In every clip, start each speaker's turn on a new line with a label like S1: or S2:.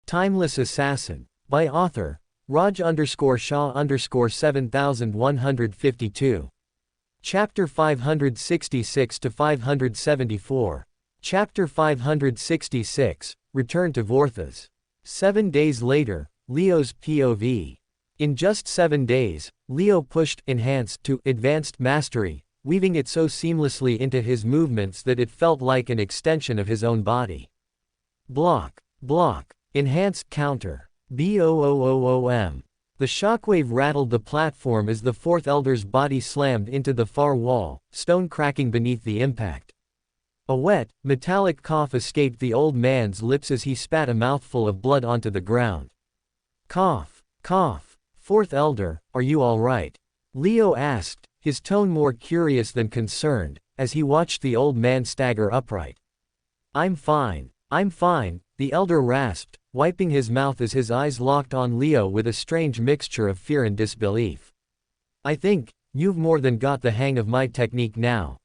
S1: Timeless Assassin. By author, Raj_Shah_7152. Chapter 566 to 574. Chapter 566, Return to Vorthas. 7 days later, Leo's POV. In just 7 days, Leo pushed Enhanced to Advanced Mastery, weaving it so seamlessly into his movements that it felt like an extension of his own body. Block. Block. Enhanced Counter. BOOOOM. The shockwave rattled the platform as the fourth elder's body slammed into the far wall, stone cracking beneath the impact. A wet, metallic cough escaped the old man's lips as he spat a mouthful of blood onto the ground. Cough. Cough. Fourth elder, are you all right? Leo asked, his tone more curious than concerned, as he watched the old man stagger upright. I'm fine, the elder rasped, wiping his mouth as his eyes locked on Leo with a strange mixture of fear and disbelief. I think, you've more than got the hang of my technique now.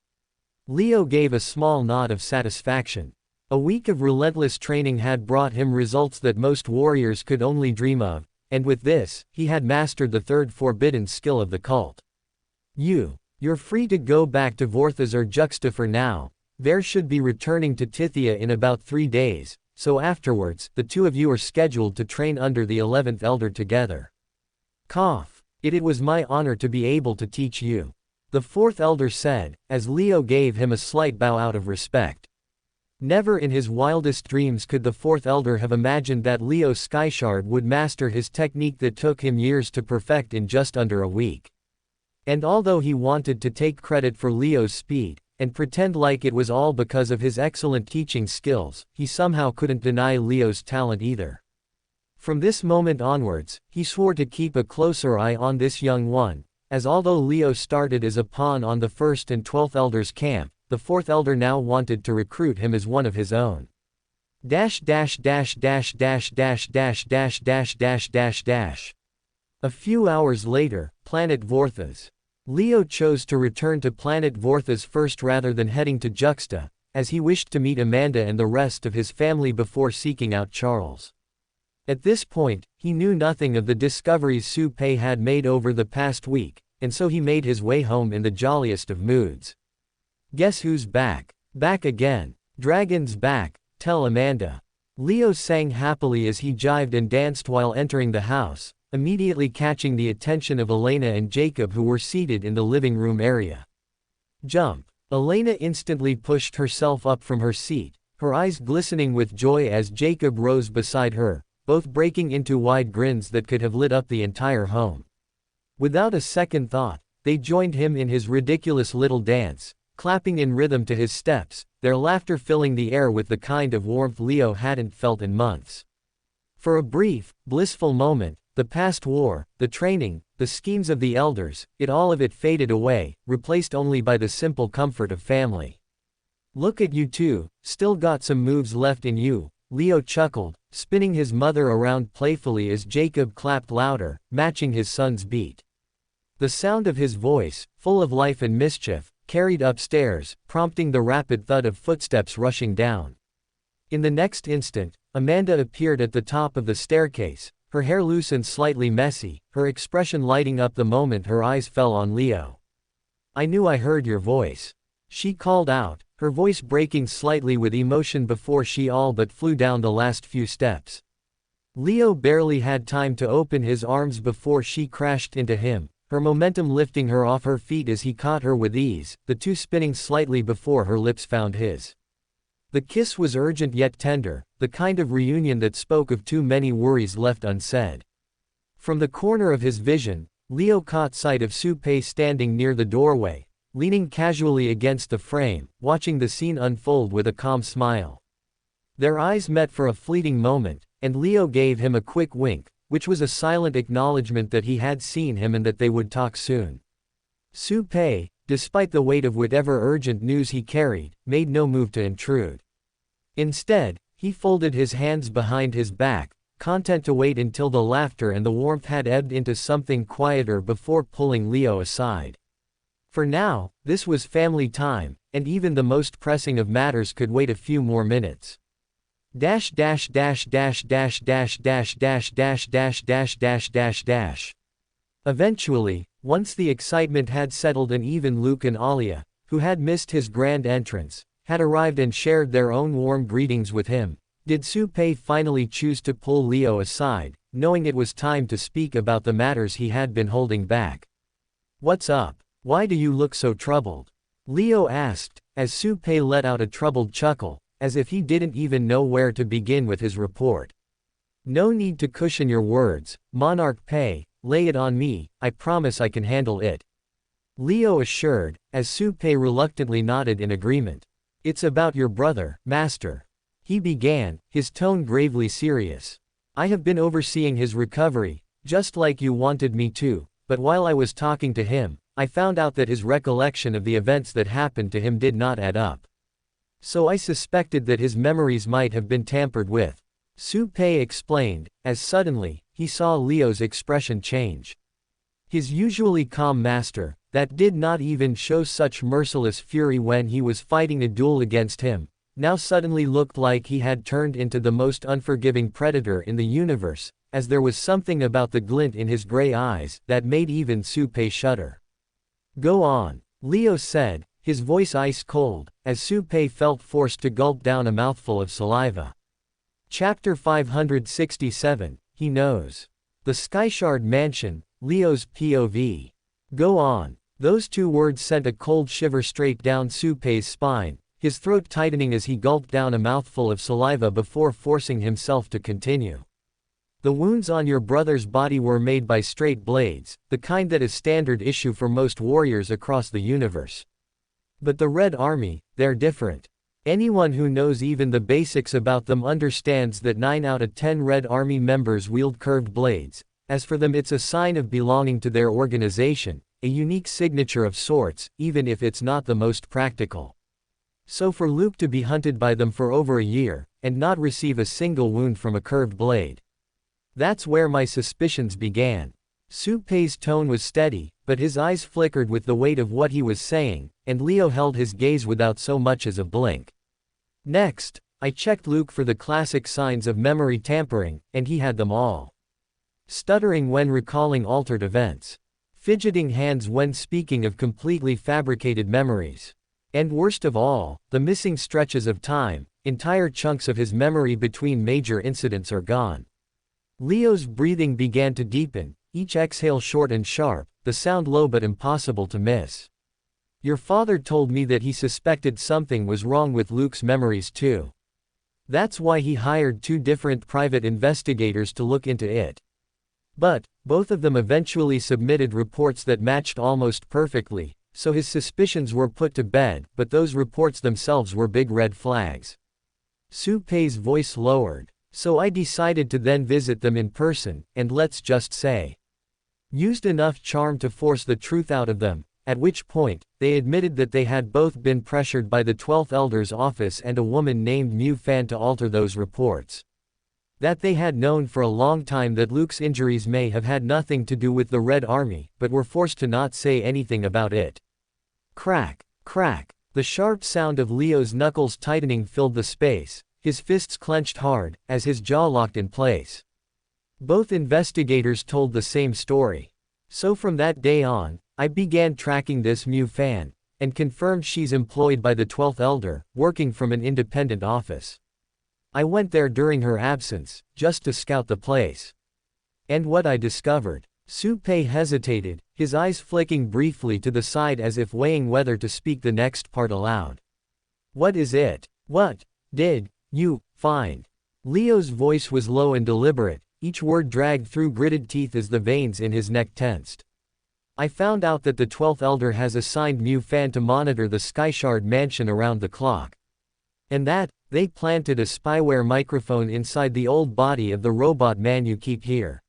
S1: Leo gave a small nod of satisfaction. A week of relentless training had brought him results that most warriors could only dream of, and with this, he had mastered the third forbidden skill of the cult. You're free to go back to Vorthas or Juxta for now. Ver should be returning to Tithia in about 3 days, so afterwards, the two of you are scheduled to train under the 11th elder together. Cough. It was my honor to be able to teach you, the fourth elder said, as Leo gave him a slight bow out of respect. Never in his wildest dreams could the fourth elder have imagined that Leo Skyshard would master his technique that took him years to perfect in just under a week. And although he wanted to take credit for Leo's speed, and pretend like it was all because of his excellent teaching skills, he somehow couldn't deny Leo's talent either. From this moment onwards, he swore to keep a closer eye on this young one, as although Leo started as a pawn on the 1st and 12th elders' camp, the 4th elder now wanted to recruit him as one of his own. A few hours later, Planet Vorthas. Leo chose to return to Planet Vorthas first rather than heading to Juxta, as he wished to meet Amanda and the rest of his family before seeking out Charles. At this point, he knew nothing of the discoveries Su Pei had made over the past week, and so he made his way home in the jolliest of moods. Guess who's back? Back again. Dragon's back, tell Amanda. Leo sang happily as he jived and danced while entering the house, immediately catching the attention of Elena and Jacob, who were seated in the living room area. Jump. Elena instantly pushed herself up from her seat, her eyes glistening with joy as Jacob rose beside her, both breaking into wide grins that could have lit up the entire home. Without a second thought, they joined him in his ridiculous little dance, clapping in rhythm to his steps, their laughter filling the air with the kind of warmth Leo hadn't felt in months. For a brief, blissful moment, the past war, the training, the schemes of the elders, all of it faded away, replaced only by the simple comfort of family. Look at you two, still got some moves left in you, Leo chuckled, spinning his mother around playfully as Jacob clapped louder, matching his son's beat. The sound of his voice, full of life and mischief, carried upstairs, prompting the rapid thud of footsteps rushing down. In the next instant, Amanda appeared at the top of the staircase, her hair loose and slightly messy, her expression lighting up the moment her eyes fell on Leo. I knew I heard your voice. She called out, her voice breaking slightly with emotion before she all but flew down the last few steps. Leo barely had time to open his arms before she crashed into him, her momentum lifting her off her feet as he caught her with ease, the two spinning slightly before her lips found his. The kiss was urgent yet tender, the kind of reunion that spoke of too many worries left unsaid. From the corner of his vision, Leo caught sight of Su Pei standing near the doorway, leaning casually against the frame, watching the scene unfold with a calm smile. Their eyes met for a fleeting moment, and Leo gave him a quick wink, which was a silent acknowledgement that he had seen him and that they would talk soon. Su Pei, despite the weight of whatever urgent news he carried, made no move to intrude. Instead, he folded his hands behind his back, content to wait until the laughter and the warmth had ebbed into something quieter before pulling Leo aside. For now, this was family time, and even the most pressing of matters could wait a few more minutes. Dash dash dash dash dash dash dash dash dash dash dash dash dash dash. Eventually, once the excitement had settled and even Luke and Alia, who had missed his grand entrance, had arrived and shared their own warm greetings with him, did Su Pei finally choose to pull Leo aside, knowing it was time to speak about the matters he had been holding back. "What's up? Why do you look so troubled?" Leo asked, as Su Pei let out a troubled chuckle, as if he didn't even know where to begin with his report. "No need to cushion your words, Monarch Pei, lay it on me, I promise I can handle it," Leo assured, as Su Pei reluctantly nodded in agreement. "It's about your brother, Master," he began, his tone gravely serious. "I have been overseeing his recovery, just like you wanted me to, but while I was talking to him, I found out that his recollection of the events that happened to him did not add up. So I suspected that his memories might have been tampered with," Su Pei explained, as suddenly, he saw Leo's expression change. His usually calm master, that did not even show such merciless fury when he was fighting a duel against him, now suddenly looked like he had turned into the most unforgiving predator in the universe, as there was something about the glint in his gray eyes that made even Su Pei shudder. "Go on," Leo said, his voice ice cold, as Su Pei felt forced to gulp down a mouthful of saliva. Chapter 567, He Knows. The Skyshard Mansion, Leo's POV. "Go on." Those two words sent a cold shiver straight down Su Pei's spine, his throat tightening as he gulped down a mouthful of saliva before forcing himself to continue. "The wounds on your brother's body were made by straight blades, the kind that is standard issue for most warriors across the universe. But the Red Army, they're different. Anyone who knows even the basics about them understands that 9 out of 10 Red Army members wield curved blades. As for them, it's a sign of belonging to their organization, a unique signature of sorts, even if it's not the most practical. So for Luke to be hunted by them for over a year, and not receive a single wound from a curved blade. That's where my suspicions began." Su Pei's tone was steady, but his eyes flickered with the weight of what he was saying, and Leo held his gaze without so much as a blink. "Next, I checked Luke for the classic signs of memory tampering, and he had them all. Stuttering when recalling altered events. Fidgeting hands when speaking of completely fabricated memories. And worst of all, the missing stretches of time, entire chunks of his memory between major incidents are gone." Leo's breathing began to deepen, each exhale short and sharp, the sound low but impossible to miss. "Your father told me that he suspected something was wrong with Luke's memories too. That's why he hired 2 different private investigators to look into it. But, both of them eventually submitted reports that matched almost perfectly, so his suspicions were put to bed, but those reports themselves were big red flags." Su Pei's voice lowered. "So I decided to then visit them in person, and let's just say, used enough charm to force the truth out of them, at which point, they admitted that they had both been pressured by the 12th Elder's office and a woman named Mu Fan to alter those reports. That they had known for a long time that Luke's injuries may have had nothing to do with the Red Army, but were forced to not say anything about it." Crack, crack. The sharp sound of Leo's knuckles tightening filled the space, his fists clenched hard, as his jaw locked in place. Both investigators told the same story. "So from that day on, I began tracking this Mu Fan, and confirmed she's employed by the 12th Elder, working from an independent office. I went there during her absence, just to scout the place. And what I discovered." Su Pei hesitated, his eyes flicking briefly to the side as if weighing whether to speak the next part aloud. "What is it? What did you find?" Leo's voice was low and deliberate, each word dragged through gritted teeth as the veins in his neck tensed. "I found out that the 12th Elder has assigned Mu Fan to monitor the Skyshard Mansion around the clock. And that, they planted a spyware microphone inside the old body of the robot man you keep here.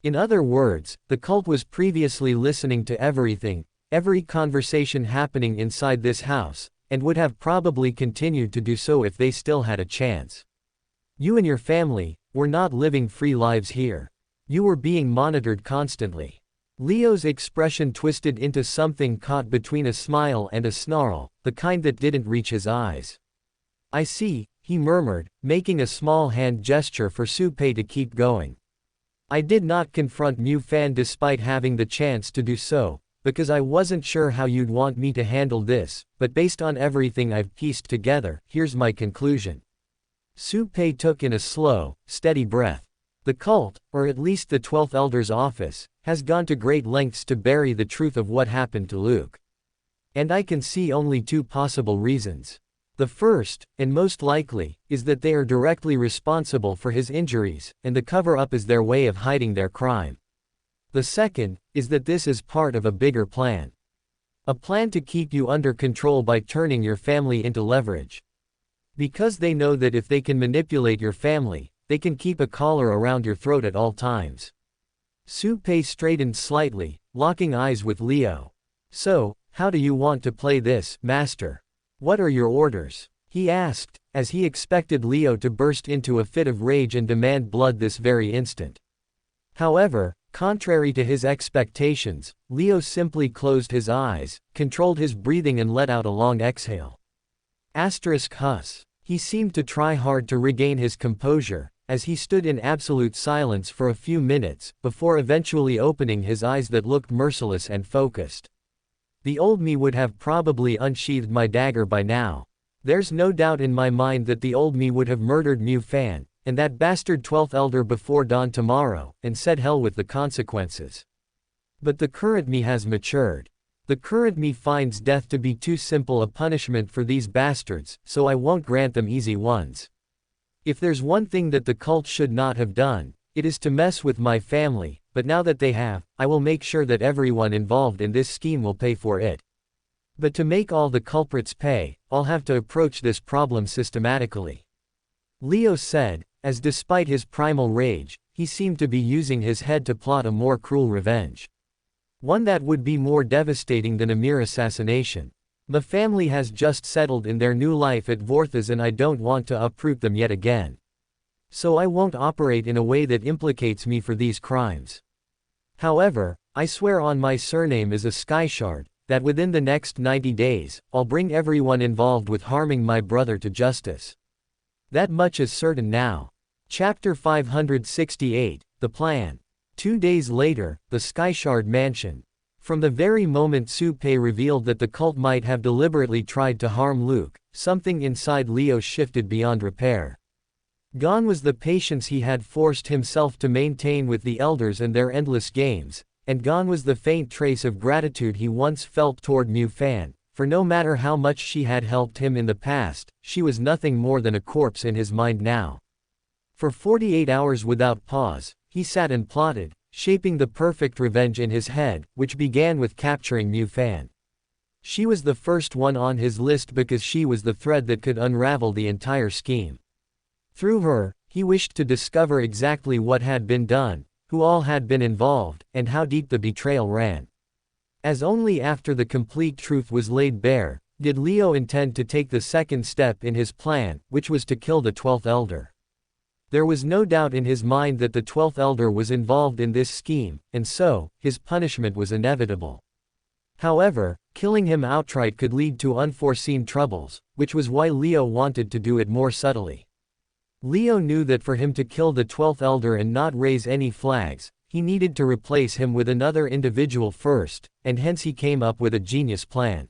S1: In other words, the cult was previously listening to everything, every conversation happening inside this house, and would have probably continued to do so if they still had a chance. You and your family were not living free lives here. You were being monitored constantly." Leo's expression twisted into something caught between a smile and a snarl, the kind that didn't reach his eyes. "I see," he murmured, making a small hand gesture for Su Pei to keep going. I did not confront Mu Fan despite having the chance to do so, because I wasn't sure how you'd want me to handle this, but based on everything I've pieced together, here's my conclusion. Su Pei took in a slow, steady breath. The cult, or at least the 12th Elder's office, has gone to great lengths to bury the truth of what happened to Luke. And I can see only two possible reasons. The first, and most likely, is that they are directly responsible for his injuries, and the cover-up is their way of hiding their crime. The second, is that this is part of a bigger plan. A plan to keep you under control by turning your family into leverage. Because they know that if they can manipulate your family, they can keep a collar around your throat at all times. Su Pei straightened slightly, locking eyes with Leo. So, how do you want to play this, Master? What are your orders? He asked, as he expected Leo to burst into a fit of rage and demand blood this very instant. However, contrary to his expectations, Leo simply closed his eyes, controlled his breathing and let out a long exhale. Hus. He seemed to try hard to regain his composure, as he stood in absolute silence for a few minutes, before eventually opening his eyes that looked merciless and focused. The old me would have probably unsheathed my dagger by now. There's no doubt in my mind that the old me would have murdered Mu Fan, and that bastard 12th Elder before dawn tomorrow, and said hell with the consequences. But the current me has matured. The current me finds death to be too simple a punishment for these bastards, so I won't grant them easy ones. If there's one thing that the cult should not have done, it is to mess with my family, but now that they have, I will make sure that everyone involved in this scheme will pay for it. But to make all the culprits pay, I'll have to approach this problem systematically. Leo said, as despite his primal rage, he seemed to be using his head to plot a more cruel revenge. One that would be more devastating than a mere assassination. The family has just settled in their new life at Vorthas and I don't want to uproot them yet again. So I won't operate in a way that implicates me for these crimes. However, I swear on my surname as a Skyshard, that within the next 90 days, I'll bring everyone involved with harming my brother to justice. That much is certain now. Chapter 568, The Plan. 2 days later, the Skyshard Mansion. From the very moment Su Pei revealed that the cult might have deliberately tried to harm Luke, something inside Leo shifted beyond repair. Gone was the patience he had forced himself to maintain with the elders and their endless games, and gone was the faint trace of gratitude he once felt toward Mu Fan, for no matter how much she had helped him in the past, she was nothing more than a corpse in his mind now. For 48 hours without pause, he sat and plotted, shaping the perfect revenge in his head, which began with capturing Mu Fan. She was the first one on his list because she was the thread that could unravel the entire scheme. Through her, he wished to discover exactly what had been done, who all had been involved, and how deep the betrayal ran. As only after the complete truth was laid bare, did Leo intend to take the second step in his plan, which was to kill the 12th Elder. There was no doubt in his mind that the 12th Elder was involved in this scheme, and so, his punishment was inevitable. However, killing him outright could lead to unforeseen troubles, which was why Leo wanted to do it more subtly. Leo knew that for him to kill the 12th Elder and not raise any flags, he needed to replace him with another individual first, and hence he came up with a genius plan.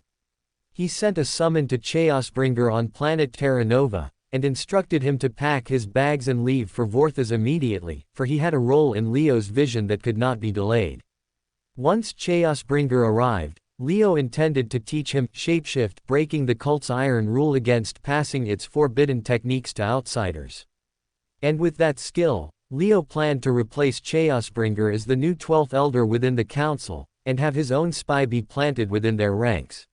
S1: He sent a summon to Chaosbringer on planet Terra Nova, and instructed him to pack his bags and leave for Vorthas immediately, for he had a role in Leo's vision that could not be delayed. Once Chaosbringer arrived, Leo intended to teach him shapeshift, breaking the cult's iron rule against passing its forbidden techniques to outsiders. And with that skill, Leo planned to replace Chaosbringer as the new 12th Elder within the council, and have his own spy be planted within their ranks.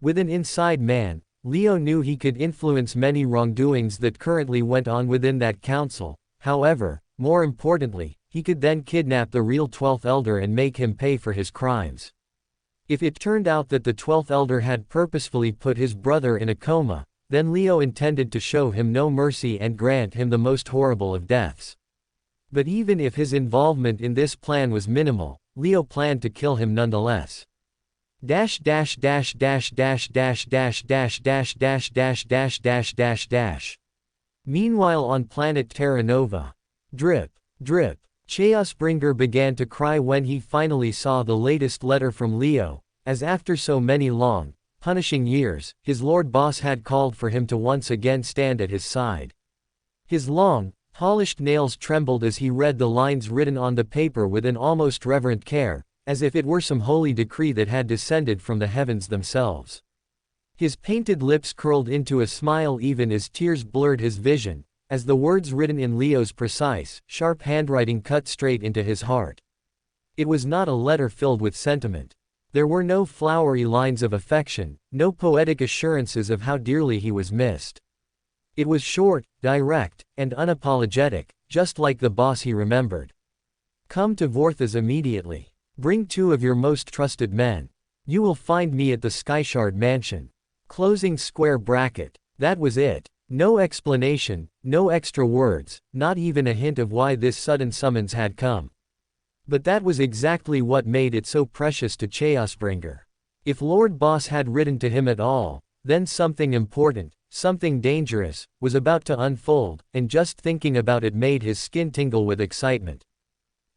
S1: With an inside man, Leo knew he could influence many wrongdoings that currently went on within that council. However, more importantly, he could then kidnap the real 12th Elder and make him pay for his crimes. If it turned out that the 12th Elder had purposefully put his brother in a coma, then Leo intended to show him no mercy and grant him the most horrible of deaths. But even if his involvement in this plan was minimal, Leo planned to kill him nonetheless. Dash dash dash dash dash dash dash dash dash dash dash dash dash dash. Meanwhile on planet Terra Nova. Drip, drip. Chaosbringer began to cry when he finally saw the latest letter from Leo, as after so many long, punishing years, his Lord Boss had called for him to once again stand at his side. His long, polished nails trembled as he read the lines written on the paper with an almost reverent care, as if it were some holy decree that had descended from the heavens themselves. His painted lips curled into a smile even as tears blurred his vision, as the words written in Leo's precise, sharp handwriting cut straight into his heart. It was not a letter filled with sentiment. There were no flowery lines of affection, no poetic assurances of how dearly he was missed. It was short, direct, and unapologetic, just like the boss he remembered. Come to Vorthas immediately. Bring 2 of your most trusted men. You will find me at the Skyshard mansion. Closing square bracket. That was it. No explanation, no extra words, not even a hint of why this sudden summons had come. But that was exactly what made it so precious to Chaosbringer. If Lord Boss had written to him at all, then something important, something dangerous, was about to unfold, and just thinking about it made his skin tingle with excitement.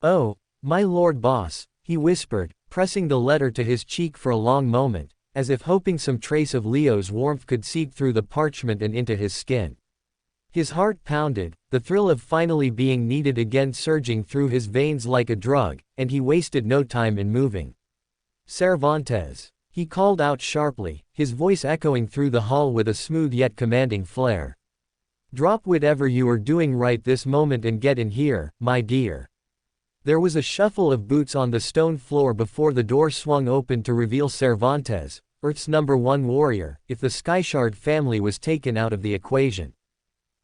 S1: "Oh, my Lord Boss," he whispered, pressing the letter to his cheek for a long moment, as if hoping some trace of Leo's warmth could seep through the parchment and into his skin. His heart pounded, the thrill of finally being needed again surging through his veins like a drug, and he wasted no time in moving. "Cervantes," he called out sharply, his voice echoing through the hall with a smooth yet commanding flair. "Drop whatever you are doing right this moment and get in here, my dear." There was a shuffle of boots on the stone floor before the door swung open to reveal Cervantes, Earth's #1 warrior, if the Skyshard family was taken out of the equation.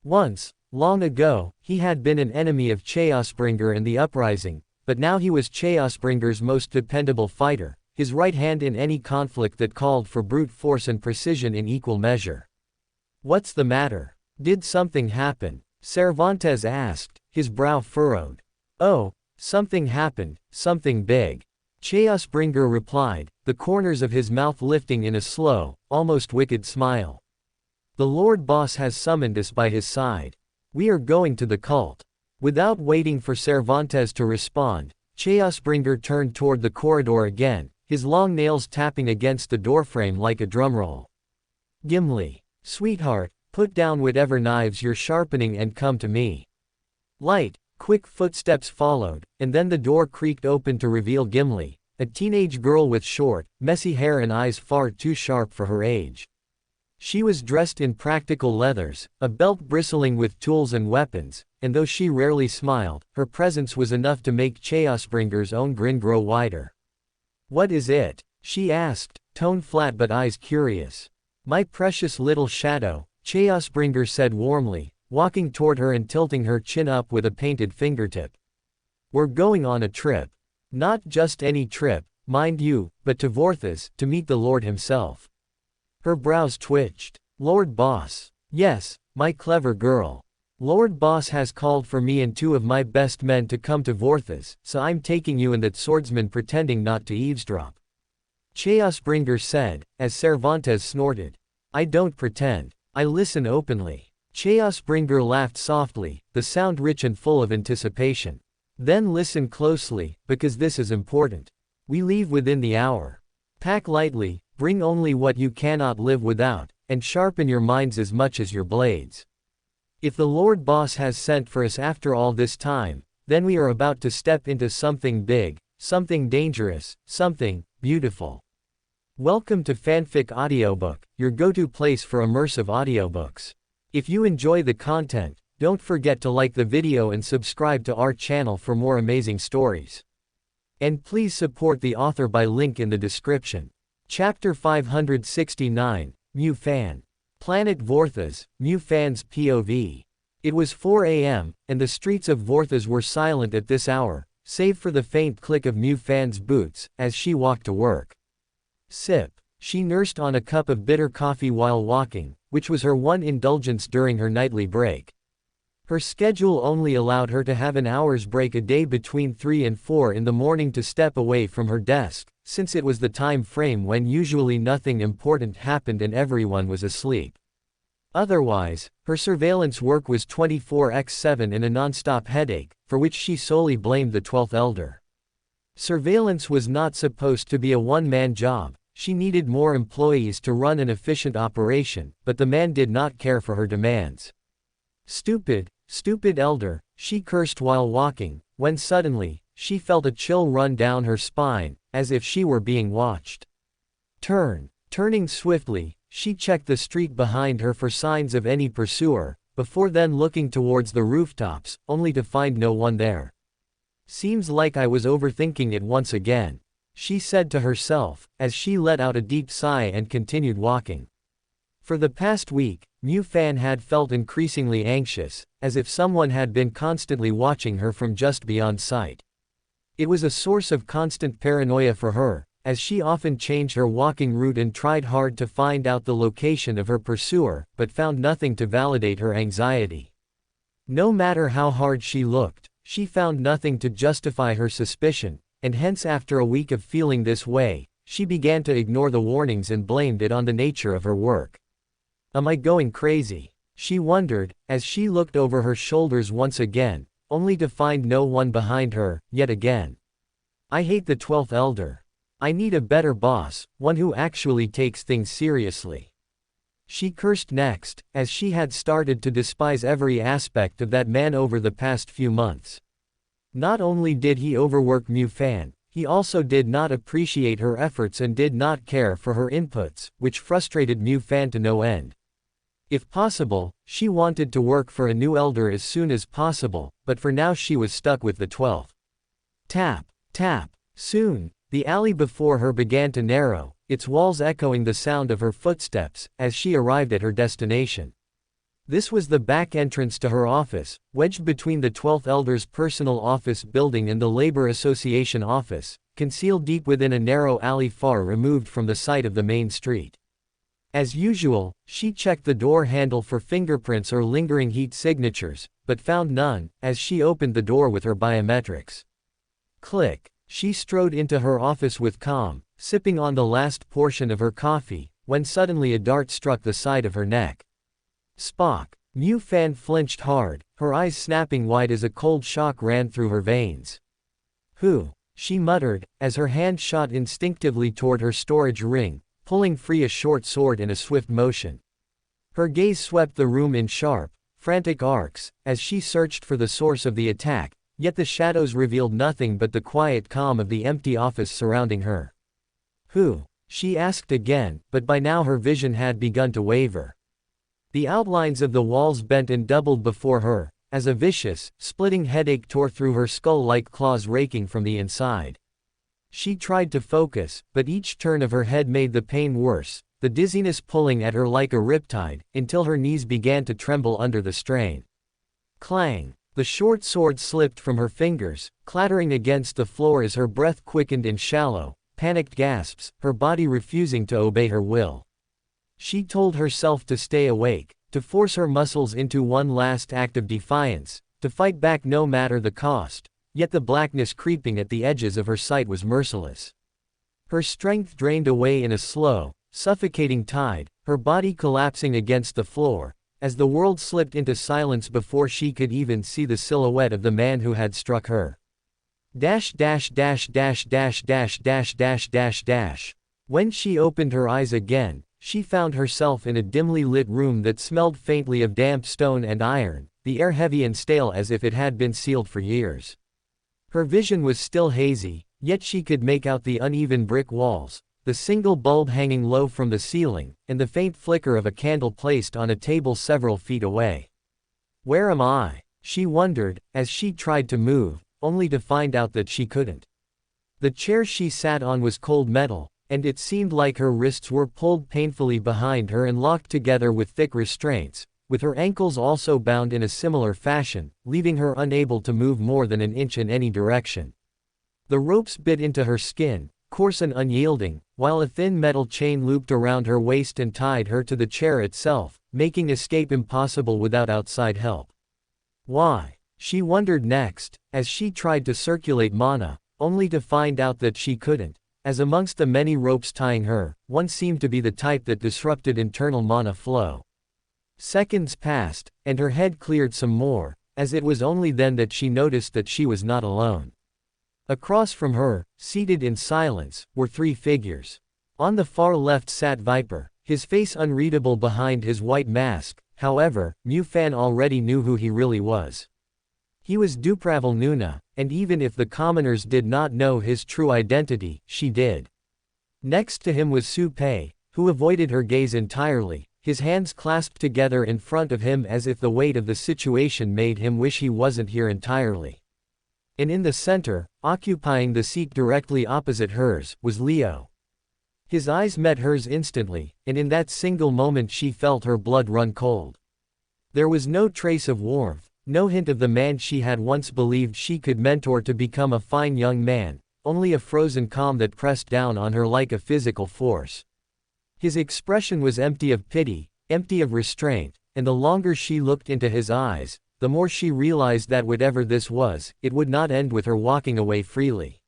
S1: Once, long ago, he had been an enemy of Chaosbringer and the Uprising, but now he was Chaosbringer's most dependable fighter, his right hand in any conflict that called for brute force and precision in equal measure. "What's the matter? Did something happen?" Cervantes asked, his brow furrowed. "Oh, something happened, something big," Chaosbringer replied, the corners of his mouth lifting in a slow, almost wicked smile. "The Lord Boss has summoned us by his side. We are going to the cult." Without waiting for Cervantes to respond, Chaosbringer turned toward the corridor again, his long nails tapping against the doorframe like a drumroll. "Gimli, sweetheart, put down whatever knives you're sharpening and come to me." Light, quick footsteps followed, and then the door creaked open to reveal Gimli, a teenage girl with short, messy hair and eyes far too sharp for her age. She was dressed in practical leathers, a belt bristling with tools and weapons, and though she rarely smiled, her presence was enough to make Chaosbringer's own grin grow wider. "What is it?" she asked, tone flat but eyes curious. "My precious little shadow," Chaosbringer said warmly, walking toward her and tilting her chin up with a painted fingertip. "We're going on a trip. Not just any trip, mind you, but to Vorthas, to meet the Lord himself." Her brows twitched. "Lord Boss." "Yes, my clever girl. Lord Boss has called for me and 2 of my best men to come to Vorthas, so I'm taking you and that swordsman pretending not to eavesdrop," Chaosbringer said, as Cervantes snorted. "I don't pretend. I listen openly." Chaosbringer laughed softly, the sound rich and full of anticipation. "Then listen closely, because this is important. We leave within the hour. Pack lightly, bring only what you cannot live without, and sharpen your minds as much as your blades. If the Lord Boss has sent for us after all this time, then we are about to step into something big, something dangerous, something beautiful." Welcome to Fanfic Audiobook, your go-to place for immersive audiobooks. If you enjoy the content, don't forget to like the video and subscribe to our channel for more amazing stories. And please support the author by link in the description. Chapter 569, Mu Fan. Planet Vorthas, Mu Fan's POV. It was 4 a.m., and the streets of Vorthas were silent at this hour, save for the faint click of Mu Fan's boots, as she walked to work. Sip. She nursed on a cup of bitter coffee while walking, which was her one indulgence during her nightly break. Her schedule only allowed her to have an hour's break a day between 3 and 4 in the morning to step away from her desk, since it was the time frame when usually nothing important happened and everyone was asleep. Otherwise, her surveillance work was 24/7 and a non-stop headache, for which she solely blamed the 12th elder. Surveillance was not supposed to be a one-man job. She needed more employees to run an efficient operation, but the man did not care for her demands. Stupid, stupid elder, she cursed while walking, when suddenly, she felt a chill run down her spine, as if she were being watched. Turning swiftly, she checked the street behind her for signs of any pursuer, before then looking towards the rooftops, only to find no one there. Seems like I was overthinking it once again, she said to herself, as she let out a deep sigh and continued walking. For the past week, Mu Fan had felt increasingly anxious, as if someone had been constantly watching her from just beyond sight. It was a source of constant paranoia for her, as she often changed her walking route and tried hard to find out the location of her pursuer, but found nothing to validate her anxiety. No matter how hard she looked, she found nothing to justify her suspicion, and hence after a week of feeling this way, she began to ignore the warnings and blamed it on the nature of her work. Am I going crazy? She wondered, as she looked over her shoulders once again, only to find no one behind her, yet again. I hate the 12th elder. I need a better boss, one who actually takes things seriously. She cursed next, as she had started to despise every aspect of that man over the past few months. Not only did he overwork Mu Fan, he also did not appreciate her efforts and did not care for her inputs, which frustrated Mu Fan to no end. If possible, she wanted to work for a new elder as soon as possible, but for now she was stuck with the 12th. Tap, tap. Soon, the alley before her began to narrow, its walls echoing the sound of her footsteps, as she arrived at her destination. This was the back entrance to her office, wedged between the 12th elder's personal office building and the Labor Association office, concealed deep within a narrow alley far removed from the site of the main street. As usual, she checked the door handle for fingerprints or lingering heat signatures, but found none, as she opened the door with her biometrics. Click. She strode into her office with calm, sipping on the last portion of her coffee, when suddenly a dart struck the side of her neck. Spock. Mu Fan flinched hard, her eyes snapping wide as a cold shock ran through her veins. Who? She muttered, as her hand shot instinctively toward her storage ring, pulling free a short sword in a swift motion. Her gaze swept the room in sharp, frantic arcs, as she searched for the source of the attack, yet the shadows revealed nothing but the quiet calm of the empty office surrounding her. Who? She asked again, but by now her vision had begun to waver. The outlines of the walls bent and doubled before her, as a vicious, splitting headache tore through her skull like claws raking from the inside. She tried to focus, but each turn of her head made the pain worse, the dizziness pulling at her like a riptide, until her knees began to tremble under the strain. Clang! The short sword slipped from her fingers, clattering against the floor as her breath quickened in shallow, panicked gasps, her body refusing to obey her will. She told herself to stay awake, to force her muscles into one last act of defiance, to fight back no matter the cost, yet the blackness creeping at the edges of her sight was merciless. Her strength drained away in a slow, suffocating tide, her body collapsing against the floor, as the world slipped into silence before she could even see the silhouette of the man who had struck her. Dash dash dash dash dash dash dash dash dash dash. When she opened her eyes again, she found herself in a dimly lit room that smelled faintly of damp stone and iron, the air heavy and stale as if it had been sealed for years. Her vision was still hazy, yet she could make out the uneven brick walls, the single bulb hanging low from the ceiling, and the faint flicker of a candle placed on a table several feet away. Where am I? She wondered, as she tried to move, only to find out that she couldn't. The chair she sat on was cold metal, and it seemed like her wrists were pulled painfully behind her and locked together with thick restraints, with her ankles also bound in a similar fashion, leaving her unable to move more than an inch in any direction. The ropes bit into her skin, coarse and unyielding, while a thin metal chain looped around her waist and tied her to the chair itself, making escape impossible without outside help. Why? She wondered next, as she tried to circulate mana, only to find out that she couldn't, as amongst the many ropes tying her, one seemed to be the type that disrupted internal mana flow. Seconds passed, and her head cleared some more, as it was only then that she noticed that she was not alone. Across from her, seated in silence, were three figures. On the far left sat Viper, his face unreadable behind his white mask. However, Mu Fan already knew who he really was. He was Dupraval Nuna, and even if the commoners did not know his true identity, she did. Next to him was Su Pei, who avoided her gaze entirely, his hands clasped together in front of him as if the weight of the situation made him wish he wasn't here entirely. And in the center, occupying the seat directly opposite hers, was Leo. His eyes met hers instantly, and in that single moment she felt her blood run cold. There was no trace of warmth, no hint of the man she had once believed she could mentor to become a fine young man, only a frozen calm that pressed down on her like a physical force. His expression was empty of pity, empty of restraint, and the longer she looked into his eyes, the more she realized that whatever this was, it would not end with her walking away freely.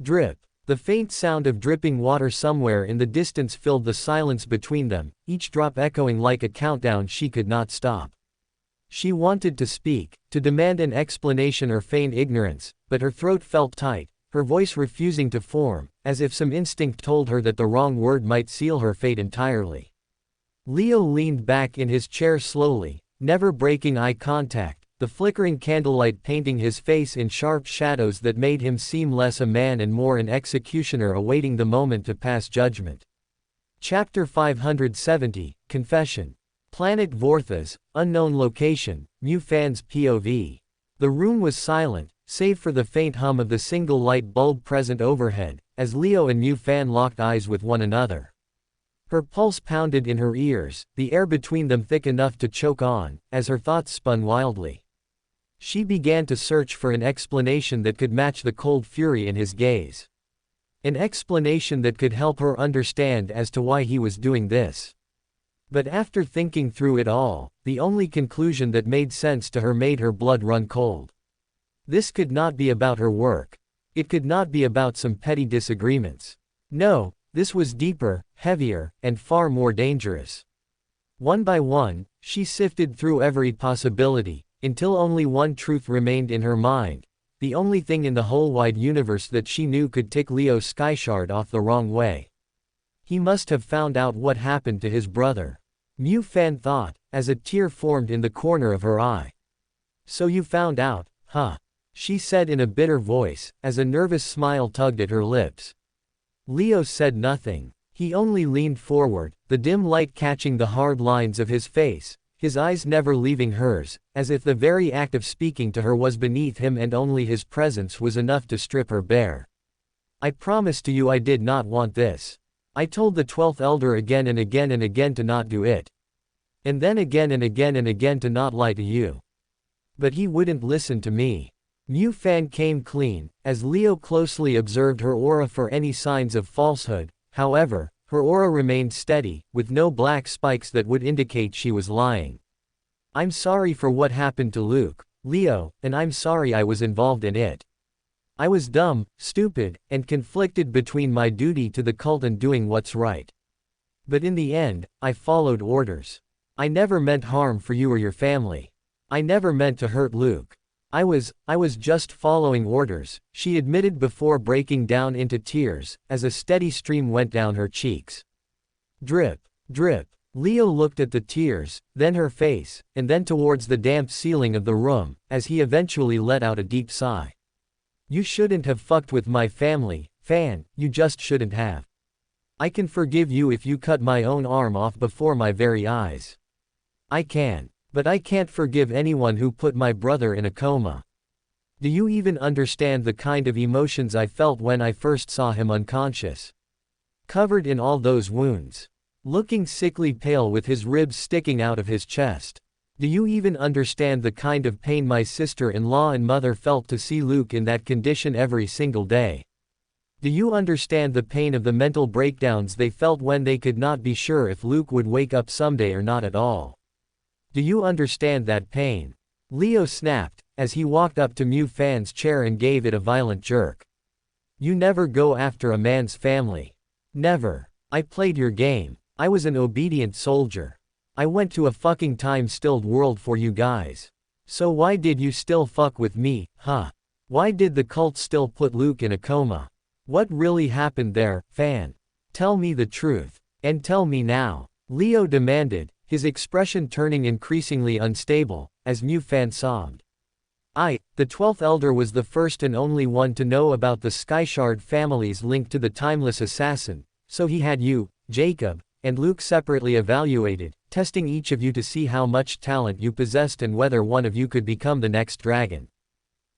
S1: Drip. The faint sound of dripping water somewhere in the distance filled the silence between them, each drop echoing like a countdown she could not stop. She wanted to speak, to demand an explanation or feign ignorance, but her throat felt tight, her voice refusing to form, as if some instinct told her that the wrong word might seal her fate entirely. Leo leaned back in his chair slowly, never breaking eye contact, the flickering candlelight painting his face in sharp shadows that made him seem less a man and more an executioner awaiting the moment to pass judgment. Chapter 570, Confession. Planet Vorthas, unknown location, Mu Fan's POV. The room was silent, save for the faint hum of the single light bulb present overhead, as Leo and Mu Fan locked eyes with one another. Her pulse pounded in her ears, the air between them thick enough to choke on, as her thoughts spun wildly. She began to search for an explanation that could match the cold fury in his gaze. An explanation that could help her understand as to why he was doing this. But after thinking through it all, the only conclusion that made sense to her made her blood run cold. This could not be about her work. It could not be about some petty disagreements. No, this was deeper, heavier, and far more dangerous. One by one, she sifted through every possibility, until only one truth remained in her mind, the only thing in the whole wide universe that she knew could tick Leo Skyshard off the wrong way. He must have found out what happened to his brother. Mu Fan thought, as a tear formed in the corner of her eye. So you found out, huh? She said in a bitter voice, as a nervous smile tugged at her lips. Leo said nothing. He only leaned forward, the dim light catching the hard lines of his face, his eyes never leaving hers, as if the very act of speaking to her was beneath him and only his presence was enough to strip her bare. I promised to you I did not want this. I told the 12th Elder again and again and again to not do it. And then again and again and again to not lie to you. But he wouldn't listen to me. Mu Fan came clean, as Leo closely observed her aura for any signs of falsehood. However, her aura remained steady, with no black spikes that would indicate she was lying. I'm sorry for what happened to Luke, Leo, and I'm sorry I was involved in it. I was dumb, stupid, and conflicted between my duty to the cult and doing what's right. But in the end, I followed orders. I never meant harm for you or your family. I never meant to hurt Luke. I was just following orders, she admitted before breaking down into tears, as a steady stream went down her cheeks. Drip, drip. Leo looked at the tears, then her face, and then towards the damp ceiling of the room, as he eventually let out a deep sigh. You shouldn't have fucked with my family, Fan, you just shouldn't have. I can forgive you if you cut my own arm off before my very eyes. I can. But I can't forgive anyone who put my brother in a coma. Do you even understand the kind of emotions I felt when I first saw him unconscious? Covered in all those wounds. Looking sickly pale with his ribs sticking out of his chest. Do you even understand the kind of pain my sister-in-law and mother felt to see Luke in that condition every single day? Do you understand the pain of the mental breakdowns they felt when they could not be sure if Luke would wake up someday or not at all? Do you understand that pain? Leo snapped, as he walked up to Mu Fan's chair and gave it a violent jerk. You never go after a man's family. Never. I played your game. I was an obedient soldier. I went to a fucking time-stilled world for you guys. So why did you still fuck with me, huh? Why did the cult still put Luke in a coma? What really happened there, Fan? Tell me the truth. And tell me now. Leo demanded, his expression turning increasingly unstable, as Mu Fan sobbed. The 12th Elder was the first and only one to know about the Skyshard family's link to the Timeless Assassin, so he had you, Jacob, and Luke separately evaluated, testing each of you to see how much talent you possessed and whether one of you could become the next dragon.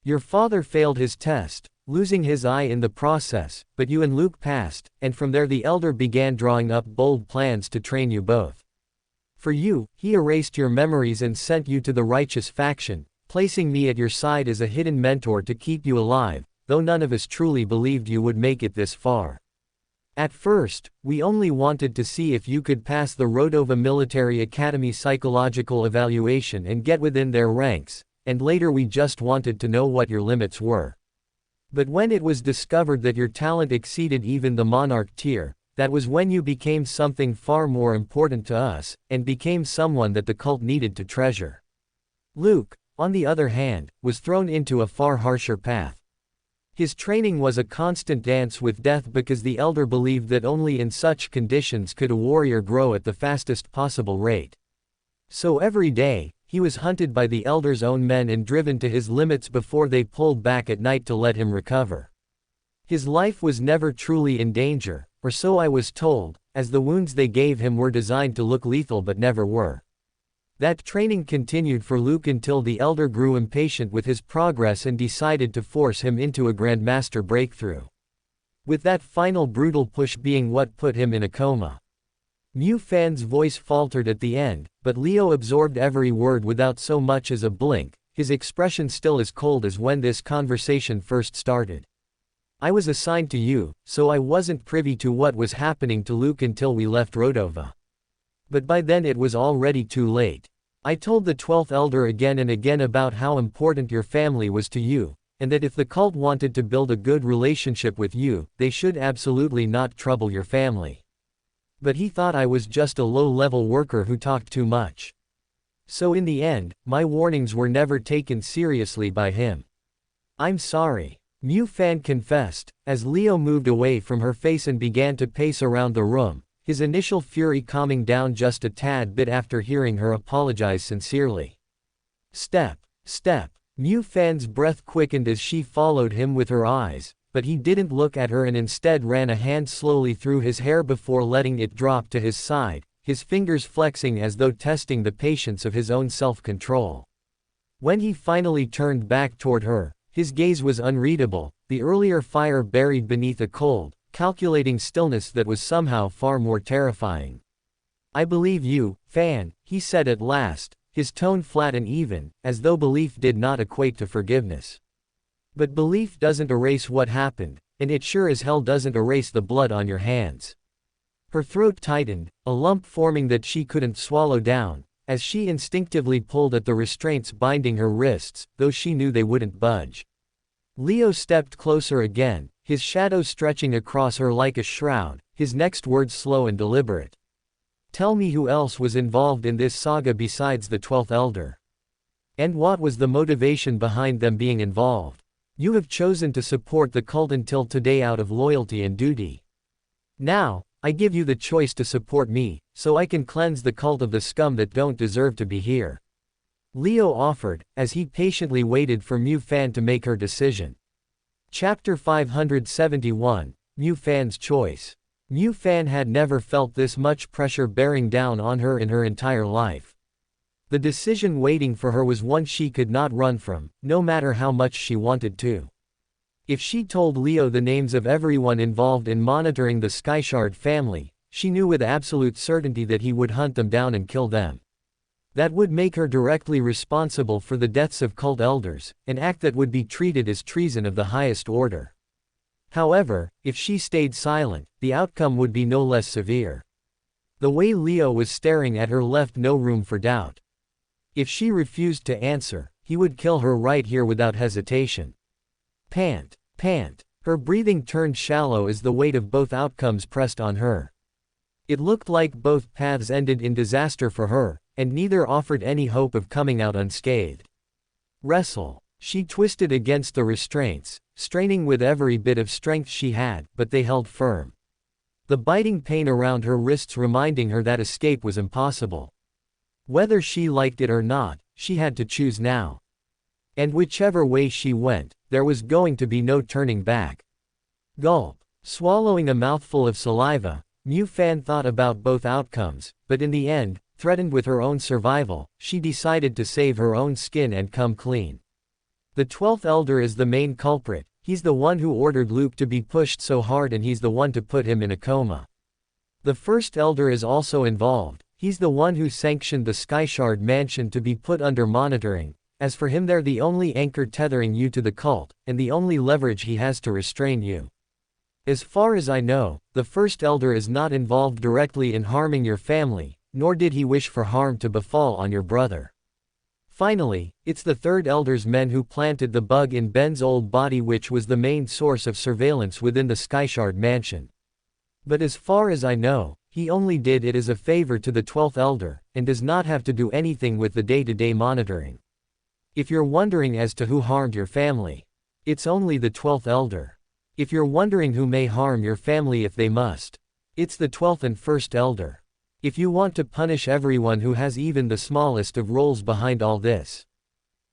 S1: Your father failed his test, losing his eye in the process, but you and Luke passed, and from there the Elder began drawing up bold plans to train you both. For you, he erased your memories and sent you to the righteous faction, placing me at your side as a hidden mentor to keep you alive, though none of us truly believed you would make it this far. At first, we only wanted to see if you could pass the Rodova Military Academy psychological evaluation and get within their ranks, and later we just wanted to know what your limits were. But when it was discovered that your talent exceeded even the Monarch tier, that was when you became something far more important to us, and became someone that the cult needed to treasure. Luke, on the other hand, was thrown into a far harsher path. His training was a constant dance with death because the Elder believed that only in such conditions could a warrior grow at the fastest possible rate. So every day, he was hunted by the Elder's own men and driven to his limits before they pulled back at night to let him recover. His life was never truly in danger, or so I was told, as the wounds they gave him were designed to look lethal but never were. That training continued for Luke until the Elder grew impatient with his progress and decided to force him into a Grandmaster breakthrough. With that final brutal push being what put him in a coma. Mu Fan's voice faltered at the end, but Leo absorbed every word without so much as a blink, his expression still as cold as when this conversation first started. I was assigned to you, so I wasn't privy to what was happening to Luke until we left Rodova. But by then it was already too late. I told the 12th Elder again and again about how important your family was to you, and that if the cult wanted to build a good relationship with you, they should absolutely not trouble your family. But he thought I was just a low-level worker who talked too much. So in the end, my warnings were never taken seriously by him. I'm sorry. Mu Fan confessed, as Leo moved away from her face and began to pace around the room, his initial fury calming down just a tad bit after hearing her apologize sincerely. Step. Mu Fan's breath quickened as she followed him with her eyes, but he didn't look at her and instead ran a hand slowly through his hair before letting it drop to his side, his fingers flexing as though testing the patience of his own self-control. When he finally turned back toward her, his gaze was unreadable, the earlier fire buried beneath a cold, calculating stillness that was somehow far more terrifying. I believe you, Fan, he said at last, his tone flat and even, as though belief did not equate to forgiveness. But belief doesn't erase what happened, and it sure as hell doesn't erase the blood on your hands. Her throat tightened, a lump forming that she couldn't swallow down, as she instinctively pulled at the restraints binding her wrists, though she knew they wouldn't budge. Leo stepped closer again, his shadow stretching across her like a shroud, his next words slow and deliberate. Tell me who else was involved in this saga besides the 12th Elder. And what was the motivation behind them being involved? You have chosen to support the cult until today out of loyalty and duty. Now, I give you the choice to support me, so I can cleanse the cult of the scum that don't deserve to be here. Leo offered, as he patiently waited for Mu Fan to make her decision. Chapter 571, Mu Fan's Choice. Mu Fan had never felt this much pressure bearing down on her in her entire life. The decision waiting for her was one she could not run from, no matter how much she wanted to. If she told Leo the names of everyone involved in monitoring the Skyshard family, she knew with absolute certainty that he would hunt them down and kill them. That would make her directly responsible for the deaths of cult elders, an act that would be treated as treason of the highest order. However, if she stayed silent, the outcome would be no less severe. The way Leo was staring at her left no room for doubt. If she refused to answer, he would kill her right here without hesitation. Pant. Her breathing turned shallow as the weight of both outcomes pressed on her. It looked like both paths ended in disaster for her, and neither offered any hope of coming out unscathed. Wrestle. She twisted against the restraints, straining with every bit of strength she had, but they held firm. The biting pain around her wrists reminding her that escape was impossible. Whether she liked it or not, she had to choose now. And whichever way she went, there was going to be no turning back. Gulp. Swallowing a mouthful of saliva, Mu Fan thought about both outcomes, but in the end, threatened with her own survival, she decided to save her own skin and come clean. The 12th Elder is the main culprit. He's the one who ordered Luke to be pushed so hard, and he's the one to put him in a coma. The First Elder is also involved. He's the one who sanctioned the Skyshard mansion to be put under monitoring. As for him, they're the only anchor tethering you to the cult, and the only leverage he has to restrain you. As far as I know, the First Elder is not involved directly in harming your family, nor did he wish for harm to befall on your brother. Finally, it's the Third Elder's men who planted the bug in Ben's old body, which was the main source of surveillance within the Skyshard mansion. But as far as I know, he only did it as a favor to the 12th Elder, and does not have to do anything with the day-to-day monitoring. If you're wondering as to who harmed your family, it's only the 12th Elder. If you're wondering who may harm your family if they must, it's the 12th and 1st Elder. If you want to punish everyone who has even the smallest of roles behind all this,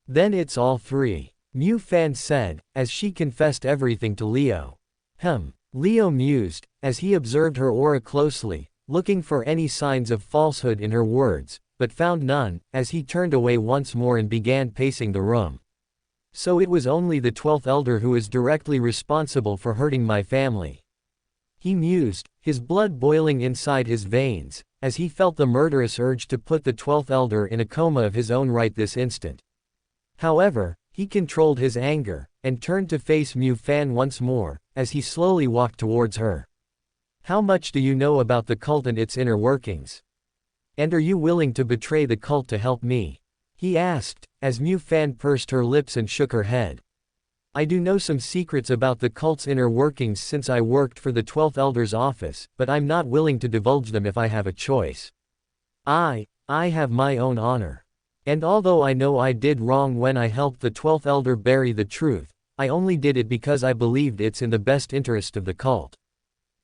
S1: then it's all three, Mu Fan said, as she confessed everything to Leo. Leo mused, as he observed her aura closely, looking for any signs of falsehood in her words, but found none, as he turned away once more and began pacing the room. So it was only the 12th Elder who is directly responsible for hurting my family. He mused, his blood boiling inside his veins, as he felt the murderous urge to put the 12th Elder in a coma of his own right this instant. However, he controlled his anger, and turned to face Mu Fan once more, as he slowly walked towards her. How much do you know about the cult and its inner workings? And are you willing to betray the cult to help me? He asked, as Mu Fan pursed her lips and shook her head. I do know some secrets about the cult's inner workings since I worked for the 12th Elder's office, but I'm not willing to divulge them if I have a choice. I have my own honor. And although I know I did wrong when I helped the 12th Elder bury the truth, I only did it because I believed it's in the best interest of the cult.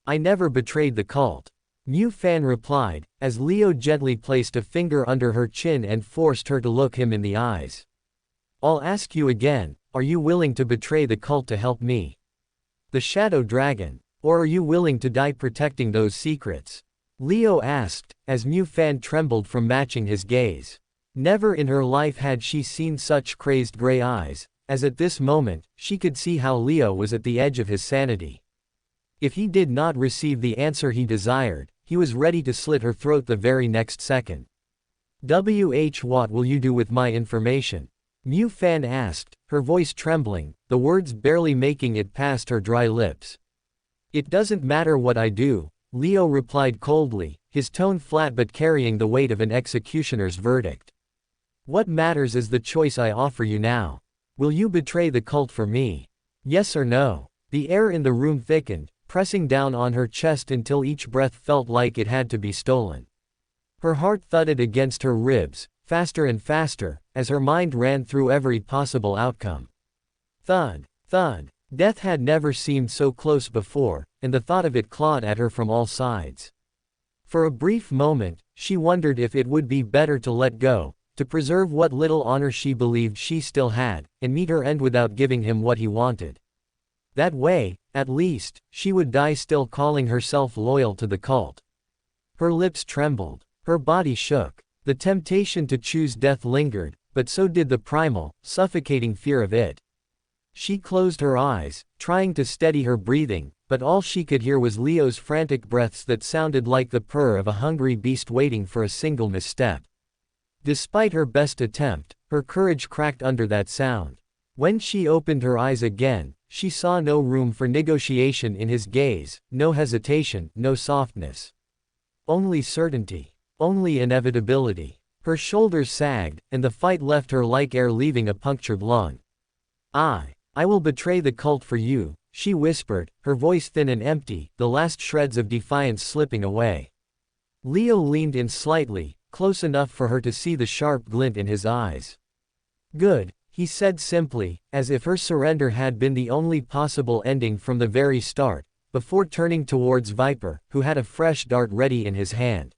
S1: I never betrayed the cult. Mu Fan replied, as Leo gently placed a finger under her chin and forced her to look him in the eyes. I'll ask you again. Are you willing to betray the cult to help me? The Shadow Dragon? Or are you willing to die protecting those secrets? Leo asked, as Mu Fan trembled from matching his gaze. Never in her life had she seen such crazed gray eyes, as at this moment, she could see how Leo was at the edge of his sanity. If he did not receive the answer he desired, he was ready to slit her throat the very next second. What will you do with my information? Mu Fan asked, her voice trembling, the words barely making it past her dry lips. It doesn't matter what I do, Leo replied coldly, his tone flat but carrying the weight of an executioner's verdict. What matters is the choice I offer you now. Will you betray the cult for me? Yes or no? The air in the room thickened, pressing down on her chest until each breath felt like it had to be stolen. Her heart thudded against her ribs, faster and faster, as her mind ran through every possible outcome. Thud, thud. Death had never seemed so close before, and the thought of it clawed at her from all sides. For a brief moment, she wondered if it would be better to let go, to preserve what little honor she believed she still had, and meet her end without giving him what he wanted. That way, at least, she would die still calling herself loyal to the cult. Her lips trembled, her body shook. The temptation to choose death lingered, but so did the primal, suffocating fear of it. She closed her eyes, trying to steady her breathing, but all she could hear was Leo's frantic breaths that sounded like the purr of a hungry beast waiting for a single misstep. Despite her best attempt, her courage cracked under that sound. When she opened her eyes again, she saw no room for negotiation in his gaze, no hesitation, no softness. Only certainty. Only inevitability. Her shoulders sagged, and the fight left her like air leaving a punctured lung. I will betray the cult for you, she whispered, her voice thin and empty, the last shreds of defiance slipping away. Leo leaned in slightly, close enough for her to see the sharp glint in his eyes. Good, he said simply, as if her surrender had been the only possible ending from the very start, before turning towards Viper, who had a fresh dart ready in his hand.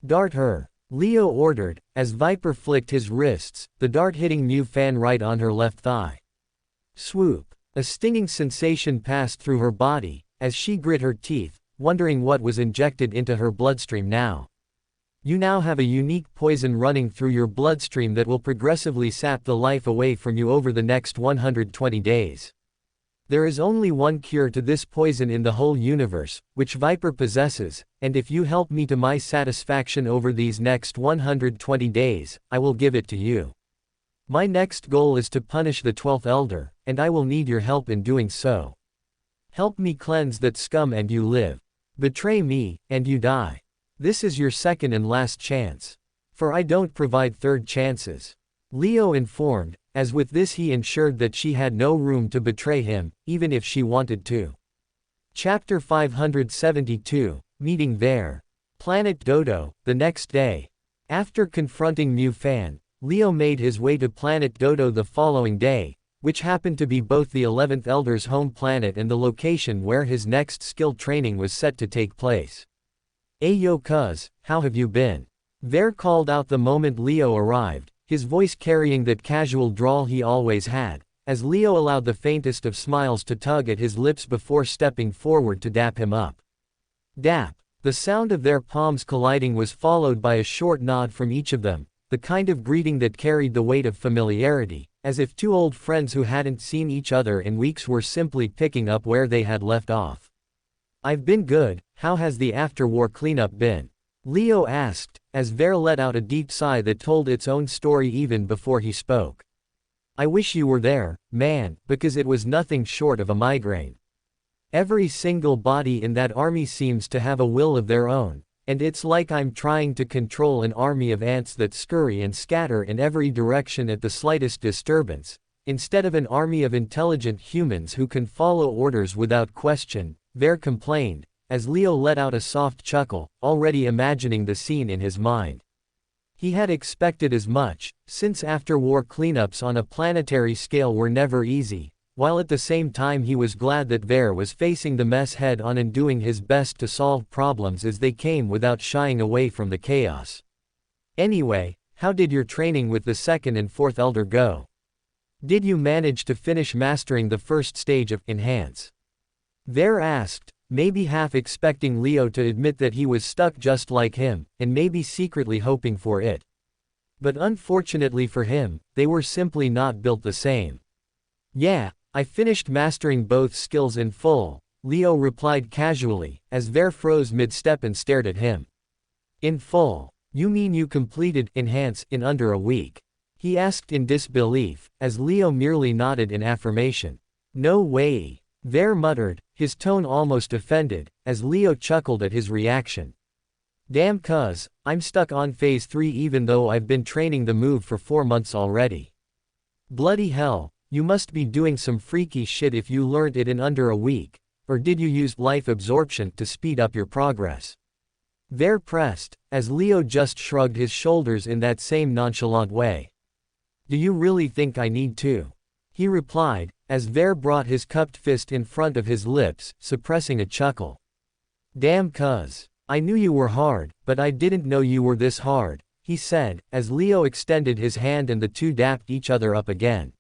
S1: Dart her, Leo ordered, as Viper flicked his wrists, the dart hitting Mu Fan right on her left thigh. Swoop. A stinging sensation passed through her body, as she grit her teeth, wondering what was injected into her bloodstream now. You now have a unique poison running through your bloodstream that will progressively sap the life away from you over the next 120 days. There is only one cure to this poison in the whole universe, which Viper possesses, and if you help me to my satisfaction over these next 120 days, I will give it to you. My next goal is to punish the 12th Elder, and I will need your help in doing so. Help me cleanse that scum and you live. Betray me, and you die. This is your second and last chance. For I don't provide third chances. Leo informed, as with this he ensured that she had no room to betray him, even if she wanted to. Chapter 572, Meeting There. Planet Dodo, the next day. After confronting Mu Fan, Leo made his way to Planet Dodo the following day, which happened to be both the 11th Elder's home planet and the location where his next skill training was set to take place. "Ayo cuz, how have you been?" Ver called out the moment Leo arrived, his voice carrying that casual drawl he always had, as Leo allowed the faintest of smiles to tug at his lips before stepping forward to dap him up. Dap. The sound of their palms colliding was followed by a short nod from each of them, the kind of greeting that carried the weight of familiarity, as if two old friends who hadn't seen each other in weeks were simply picking up where they had left off. "I've been good, how has the after-war cleanup been?" Leo asked, as Ver let out a deep sigh that told its own story even before he spoke. "I wish you were there, man, because it was nothing short of a migraine. Every single body in that army seems to have a will of their own, and it's like I'm trying to control an army of ants that scurry and scatter in every direction at the slightest disturbance, instead of an army of intelligent humans who can follow orders without question," Ver complained, as Leo let out a soft chuckle, already imagining the scene in his mind. He had expected as much, since after-war cleanups on a planetary scale were never easy, while at the same time he was glad that Ver was facing the mess head-on and doing his best to solve problems as they came without shying away from the chaos. "Anyway, how did your training with the 2nd and 4th Elder go? Did you manage to finish mastering the first stage of Enhance?" Ver asked, maybe half expecting Leo to admit that he was stuck just like him, and maybe secretly hoping for it. But unfortunately for him, they were simply not built the same. "Yeah, I finished mastering both skills in full," Leo replied casually, as Ver froze mid-step and stared at him. "In full? You mean you completed Enhance in under a week?" he asked in disbelief, as Leo merely nodded in affirmation. "No way," Ver muttered, his tone almost offended, as Leo chuckled at his reaction. "Damn cuz, I'm stuck on phase 3 even though I've been training the move for 4 months already. Bloody hell, you must be doing some freaky shit if you learned it in under a week, or did you use life absorption to speed up your progress?" Ver pressed, as Leo just shrugged his shoulders in that same nonchalant way. "Do you really think I need to?" he replied, as Ver brought his cupped fist in front of his lips, suppressing a chuckle. "Damn cuz, I knew you were hard, but I didn't know you were this hard," he said, as Leo extended his hand and the two dapped each other up again.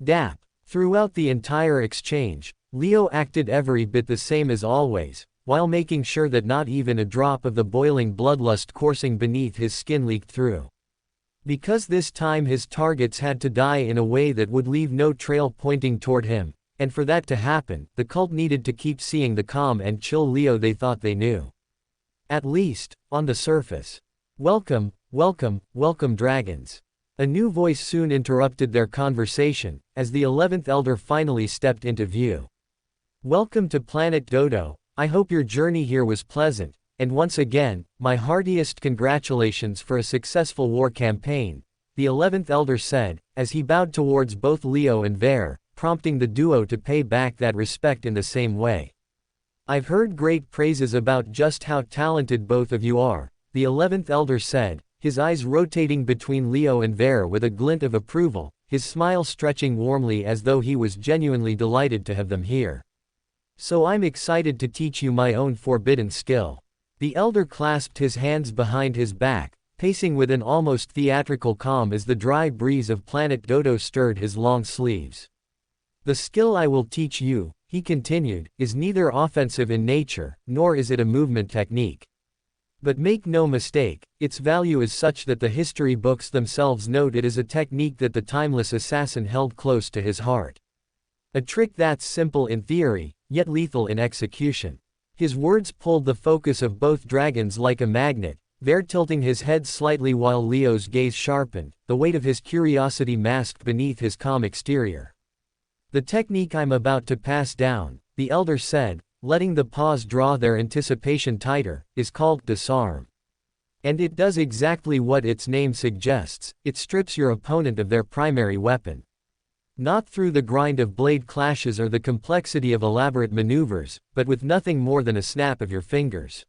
S1: Dap. Throughout the entire exchange, Leo acted every bit the same as always, while making sure that not even a drop of the boiling bloodlust coursing beneath his skin leaked through. Because this time his targets had to die in a way that would leave no trail pointing toward him, and for that to happen, the cult needed to keep seeing the calm and chill Leo they thought they knew. At least, on the surface. "Welcome, welcome, welcome dragons." A new voice soon interrupted their conversation, as the 11th Elder finally stepped into view. "Welcome to Planet Dodo, I hope your journey here was pleasant. And once again, my heartiest congratulations for a successful war campaign," the 11th Elder said, as he bowed towards both Leo and Ver, prompting the duo to pay back that respect in the same way. I've heard great praises about just how talented both of you are, the 11th elder said, his eyes rotating between Leo and Vare with a glint of approval, his smile stretching warmly as though he was genuinely delighted to have them here. So I'm excited to teach you my own forbidden skill. The elder clasped his hands behind his back, pacing with an almost theatrical calm as the dry breeze of planet Dodo stirred his long sleeves. The skill I will teach you, he continued, is neither offensive in nature, nor is it a movement technique. But make no mistake, its value is such that the history books themselves note it is a technique that the timeless assassin held close to his heart. A trick that's simple in theory, yet lethal in execution. His words pulled the focus of both dragons like a magnet, Vare tilting his head slightly while Leo's gaze sharpened, the weight of his curiosity masked beneath his calm exterior. The technique I'm about to pass down, the elder said, letting the pause draw their anticipation tighter, is called disarm. And it does exactly what its name suggests, it strips your opponent of their primary weapon. Not through the grind of blade clashes or the complexity of elaborate maneuvers, but with nothing more than a snap of your fingers.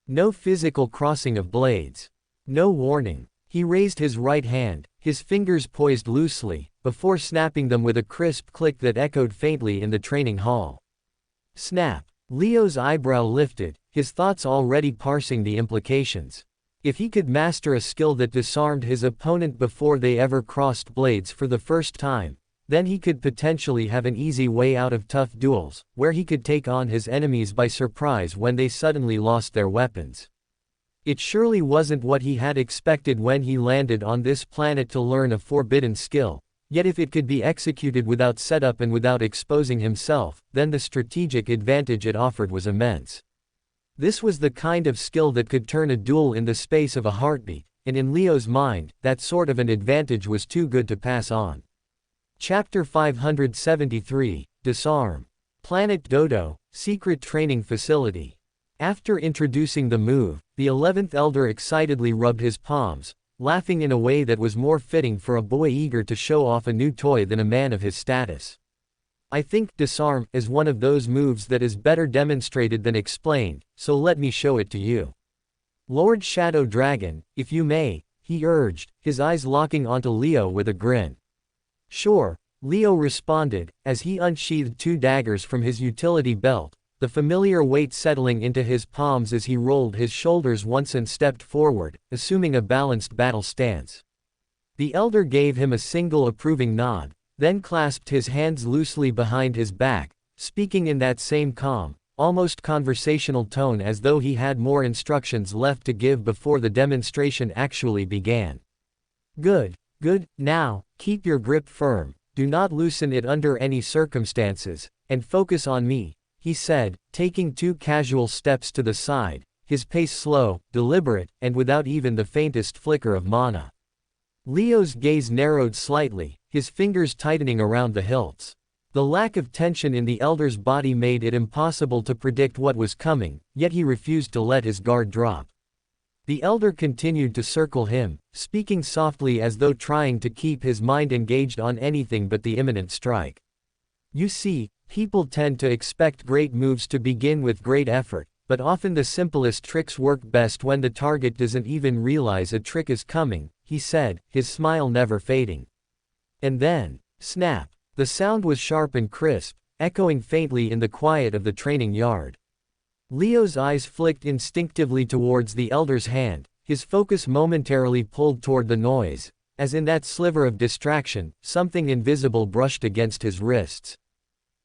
S1: No physical crossing of blades. No warning. He raised his right hand, his fingers poised loosely, before snapping them with a crisp click that echoed faintly in the training hall. Snap. Leo's eyebrow lifted, his thoughts already parsing the implications. If he could master a skill that disarmed his opponent before they ever crossed blades for the first time, then he could potentially have an easy way out of tough duels, where he could take on his enemies by surprise when they suddenly lost their weapons. It surely wasn't what he had expected when he landed on this planet to learn a forbidden skill, yet if it could be executed without setup and without exposing himself, then the strategic advantage it offered was immense. This was the kind of skill that could turn a duel in the space of a heartbeat, and in Leo's mind, that sort of an advantage was too good to pass on. Chapter 573, Disarm. Planet Dodo, Secret Training Facility. After introducing the move, the 11th elder excitedly rubbed his palms, laughing in a way that was more fitting for a boy eager to show off a new toy than a man of his status. I think disarm is one of those moves that is better demonstrated than explained, so let me show it to you. Lord Shadow Dragon, if you may, he urged, his eyes locking onto Leo with a grin. Sure, Leo responded, as he unsheathed two daggers from his utility belt, the familiar weight settling into his palms as he rolled his shoulders once and stepped forward, assuming a balanced battle stance. The elder gave him a single approving nod, then clasped his hands loosely behind his back, speaking in that same calm, almost conversational tone as though he had more instructions left to give before the demonstration actually began. Good, good, now, keep your grip firm, do not loosen it under any circumstances, and focus on me, he said, taking two casual steps to the side, his pace slow, deliberate, and without even the faintest flicker of mana. Leo's gaze narrowed slightly, his fingers tightening around the hilts. The lack of tension in the elder's body made it impossible to predict what was coming, yet he refused to let his guard drop. The elder continued to circle him, speaking softly as though trying to keep his mind engaged on anything but the imminent strike. You see, people tend to expect great moves to begin with great effort, but often the simplest tricks work best when the target doesn't even realize a trick is coming, he said, his smile never fading. And then, snap. The sound was sharp and crisp, echoing faintly in the quiet of the training yard. Leo's eyes flicked instinctively towards the elder's hand, his focus momentarily pulled toward the noise, as in that sliver of distraction, something invisible brushed against his wrists.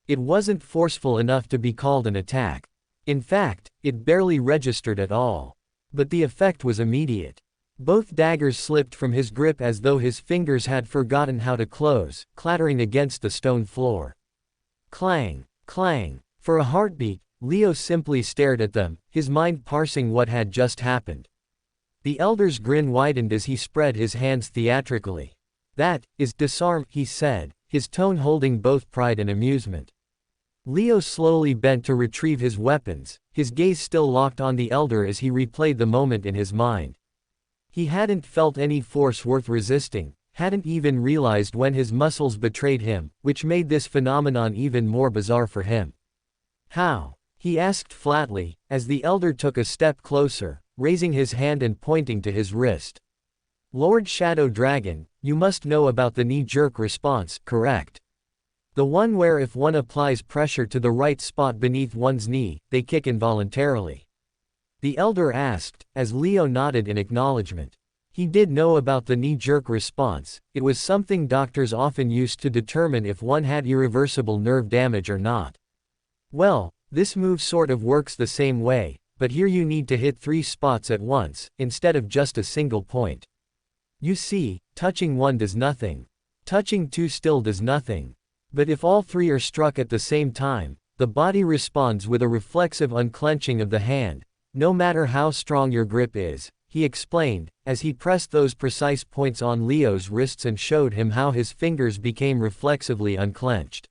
S1: It wasn't forceful enough to be called an attack. In fact, it barely registered at all. But the effect was immediate. Both daggers slipped from his grip as though his fingers had forgotten how to close, clattering against the stone floor. Clang, clang. For a heartbeat, Leo simply stared at them, his mind parsing what had just happened. The elder's grin widened as he spread his hands theatrically. That is disarm, he said, his tone holding both pride and amusement. Leo slowly bent to retrieve his weapons, his gaze still locked on the elder as he replayed the moment in his mind. He hadn't felt any force worth resisting, hadn't even realized when his muscles betrayed him, which made this phenomenon even more bizarre for him. How? he asked flatly, as the elder took a step closer, raising his hand and pointing to his wrist. Lord Shadow Dragon, you must know about the knee-jerk response, correct? The one where if one applies pressure to the right spot beneath one's knee, they kick involuntarily. The elder asked, as Leo nodded in acknowledgement. He did know about the knee-jerk response. It was something doctors often used to determine if one had irreversible nerve damage or not. Well, this move sort of works the same way, but here you need to hit 3 spots at once, instead of just a single point. You see, touching 1 does nothing. Touching 2 still does nothing. But if all 3 are struck at the same time, the body responds with a reflexive unclenching of the hand, no matter how strong your grip is, he explained, as he pressed those precise points on Leo's wrists and showed him how his fingers became reflexively unclenched.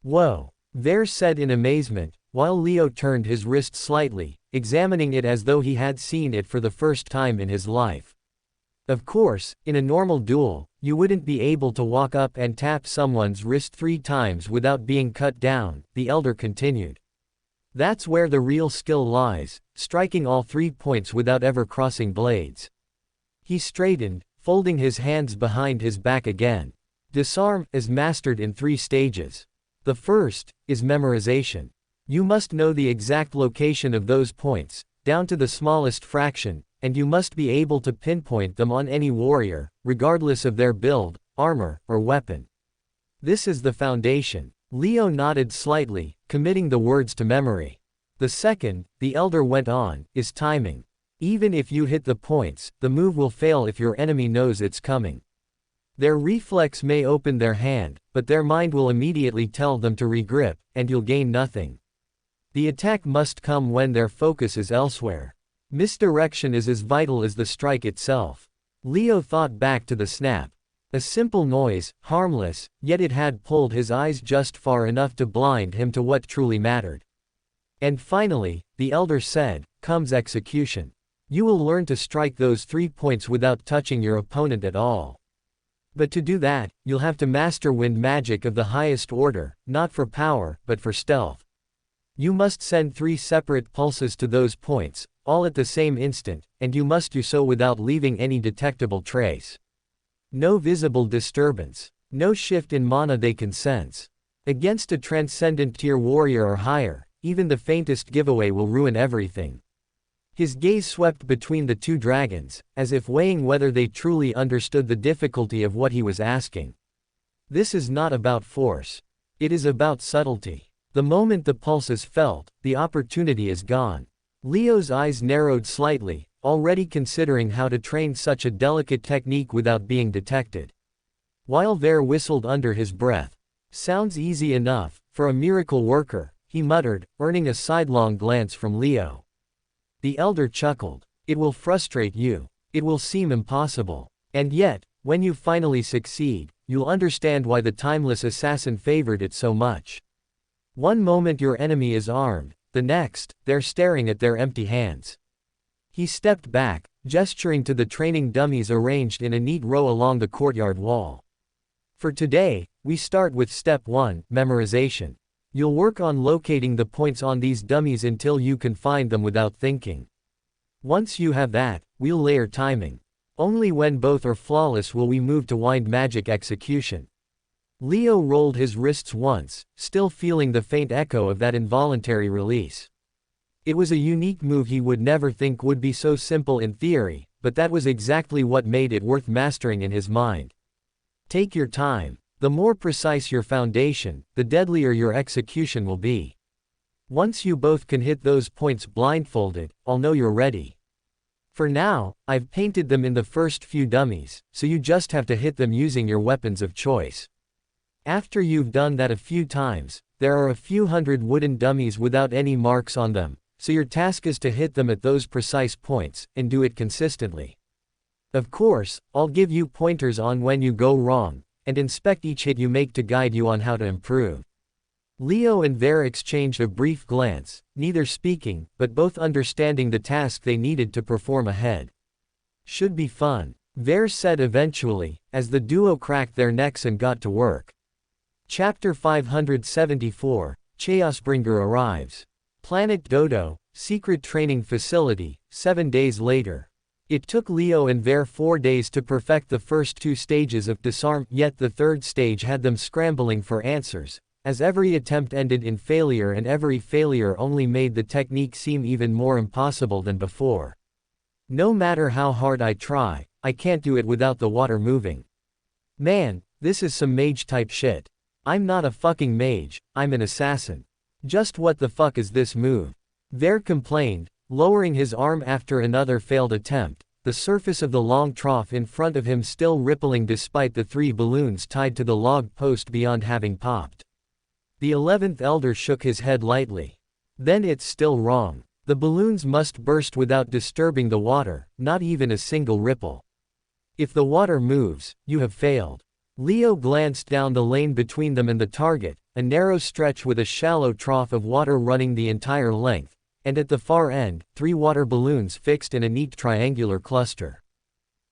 S1: Whoa! Ver said in amazement, while Leo turned his wrist slightly, examining it as though he had seen it for the first time in his life. Of course, in a normal duel, you wouldn't be able to walk up and tap someone's wrist 3 times without being cut down, the elder continued. That's where the real skill lies, striking all 3 points without ever crossing blades. He straightened, folding his hands behind his back again. Disarm is mastered in 3 stages. The first is memorization. You must know the exact location of those points, down to the smallest fraction, and you must be able to pinpoint them on any warrior, regardless of their build, armor, or weapon. This is the foundation. Leo nodded slightly, committing the words to memory. The second, the elder went on, is timing. Even if you hit the points, the move will fail if your enemy knows it's coming. Their reflex may open their hand, but their mind will immediately tell them to regrip, and you'll gain nothing. The attack must come when their focus is elsewhere. Misdirection is as vital as the strike itself. Leo thought back to the snap. A simple noise, harmless, yet it had pulled his eyes just far enough to blind him to what truly mattered. And finally, the elder said, comes execution. You will learn to strike those 3 points without touching your opponent at all. But to do that, you'll have to master wind magic of the highest order, not for power, but for stealth. You must send 3 separate pulses to those points, all at the same instant, and you must do so without leaving any detectable trace. No visible disturbance. No shift in mana they can sense. Against a transcendent tier warrior or higher, even the faintest giveaway will ruin everything. His gaze swept between the 2 dragons, as if weighing whether they truly understood the difficulty of what he was asking. This is not about force. It is about subtlety. The moment the pulse is felt, the opportunity is gone. Leo's eyes narrowed slightly, already considering how to train such a delicate technique without being detected. While Ver whistled under his breath. Sounds easy enough, for a miracle worker, he muttered, earning a sidelong glance from Leo. The elder chuckled. It will frustrate you. It will seem impossible. And yet, when you finally succeed, you'll understand why the timeless assassin favored it so much. One moment your enemy is armed, the next, they're staring at their empty hands. He stepped back, gesturing to the training dummies arranged in a neat row along the courtyard wall. For today, we start with step 1, memorization. You'll work on locating the points on these dummies until you can find them without thinking. Once you have that, we'll layer timing. Only when both are flawless will we move to wind magic execution. Leo rolled his wrists once, still feeling the faint echo of that involuntary release. It was a unique move he would never think would be so simple in theory, but that was exactly what made it worth mastering in his mind. Take your time. The more precise your foundation, the deadlier your execution will be. Once you both can hit those points blindfolded, I'll know you're ready. For now, I've painted them in the first few dummies, so you just have to hit them using your weapons of choice. After you've done that a few times, there are a few hundred wooden dummies without any marks on them, so your task is to hit them at those precise points, and do it consistently. Of course, I'll give you pointers on when you go wrong, and inspect each hit you make to guide you on how to improve. Leo and Ver exchanged a brief glance, neither speaking, but both understanding the task they needed to perform ahead. Should be fun, Ver said eventually, as the duo cracked their necks and got to work. Chapter 574, Chaosbringer arrives. Planet Dodo, secret training facility, 7 days later. It took Leo and Ver 4 days to perfect the first 2 stages of disarm, yet the third stage had them scrambling for answers, as every attempt ended in failure and every failure only made the technique seem even more impossible than before. No matter how hard I try, I can't do it without the water moving. Man, this is some mage-type shit. I'm not a fucking mage, I'm an assassin. Just what the fuck is this move? Ver complained, lowering his arm after another failed attempt, the surface of the long trough in front of him still rippling despite the 3 balloons tied to the log post beyond having popped. The 11th elder shook his head lightly. Then it's still wrong. The balloons must burst without disturbing the water, not even a single ripple. If the water moves, you have failed. Leo glanced down the lane between them and the target, a narrow stretch with a shallow trough of water running the entire length, and at the far end, 3 water balloons fixed in a neat triangular cluster.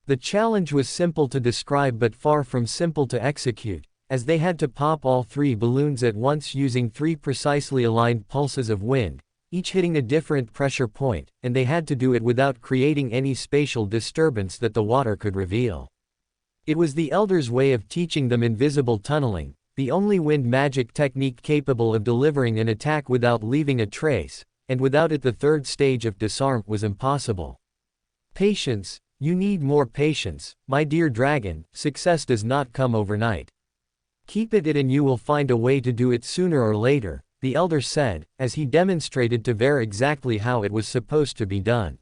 S1: The challenge was simple to describe but far from simple to execute, as they had to pop all 3 balloons at once using 3 precisely aligned pulses of wind, each hitting a different pressure point, and they had to do it without creating any spatial disturbance that the water could reveal. It was the Elder's way of teaching them invisible tunneling, the only wind magic technique capable of delivering an attack without leaving a trace, and without it the third stage of disarm was impossible. Patience, you need more patience, my dear dragon, success does not come overnight. Keep it and you will find a way to do it sooner or later, the Elder said, as he demonstrated to Ver exactly how it was supposed to be done.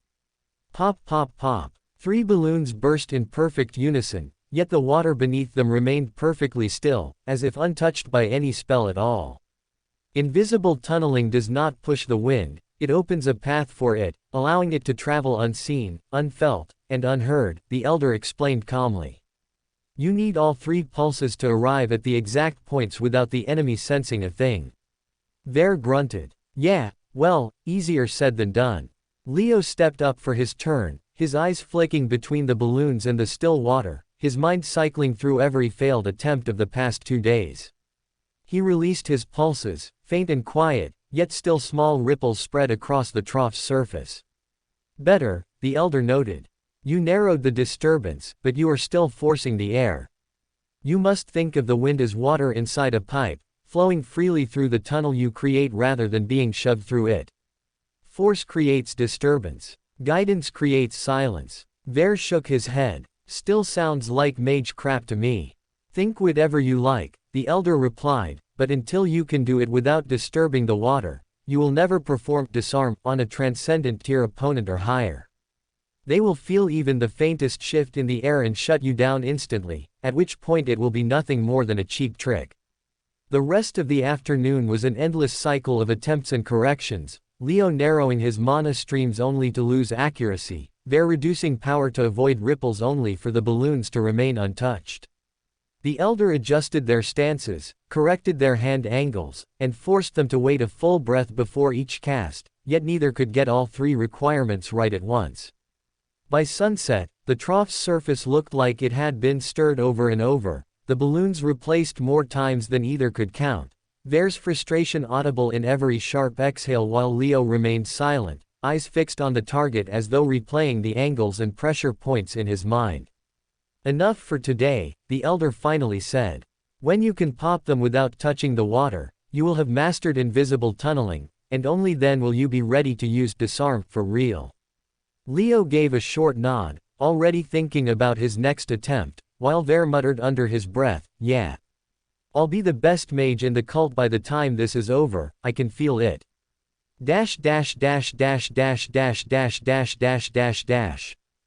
S1: Pop pop pop. 3 balloons burst in perfect unison, yet the water beneath them remained perfectly still, as if untouched by any spell at all. Invisible tunneling does not push the wind, it opens a path for it, allowing it to travel unseen, unfelt, and unheard, the Elder explained calmly. You need all 3 pulses to arrive at the exact points without the enemy sensing a thing. Ver grunted. Yeah, well, easier said than done. Leo stepped up for his turn, his eyes flicking between the balloons and the still water, his mind cycling through every failed attempt of the past 2 days. He released his pulses, faint and quiet, yet still small ripples spread across the trough's surface. Better, the Elder noted. You narrowed the disturbance, but you are still forcing the air. You must think of the wind as water inside a pipe, flowing freely through the tunnel you create rather than being shoved through it. Force creates disturbance. Guidance creates silence. Ver shook his head. Still sounds like mage crap to me. Think whatever you like, the Elder replied, but until you can do it without disturbing the water, you will never perform disarm on a transcendent tier opponent or higher. They will feel even the faintest shift in the air and shut you down instantly, at which point it will be nothing more than a cheap trick. The rest of the afternoon was an endless cycle of attempts and corrections, Leo narrowing his mana streams only to lose accuracy, Ver reducing power to avoid ripples only for the balloons to remain untouched. The Elder adjusted their stances, corrected their hand angles, and forced them to wait a full breath before each cast, yet neither could get all 3 requirements right at once. By sunset, the trough's surface looked like it had been stirred over and over, the balloons replaced more times than either could count, Ver's frustration audible in every sharp exhale while Leo remained silent, eyes fixed on the target as though replaying the angles and pressure points in his mind. Enough for today, the Elder finally said. When you can pop them without touching the water, you will have mastered invisible tunneling, and only then will you be ready to use disarm for real. Leo gave a short nod, already thinking about his next attempt, while Ver muttered under his breath, yeah. I'll be the best mage in the cult by the time this is over, I can feel it.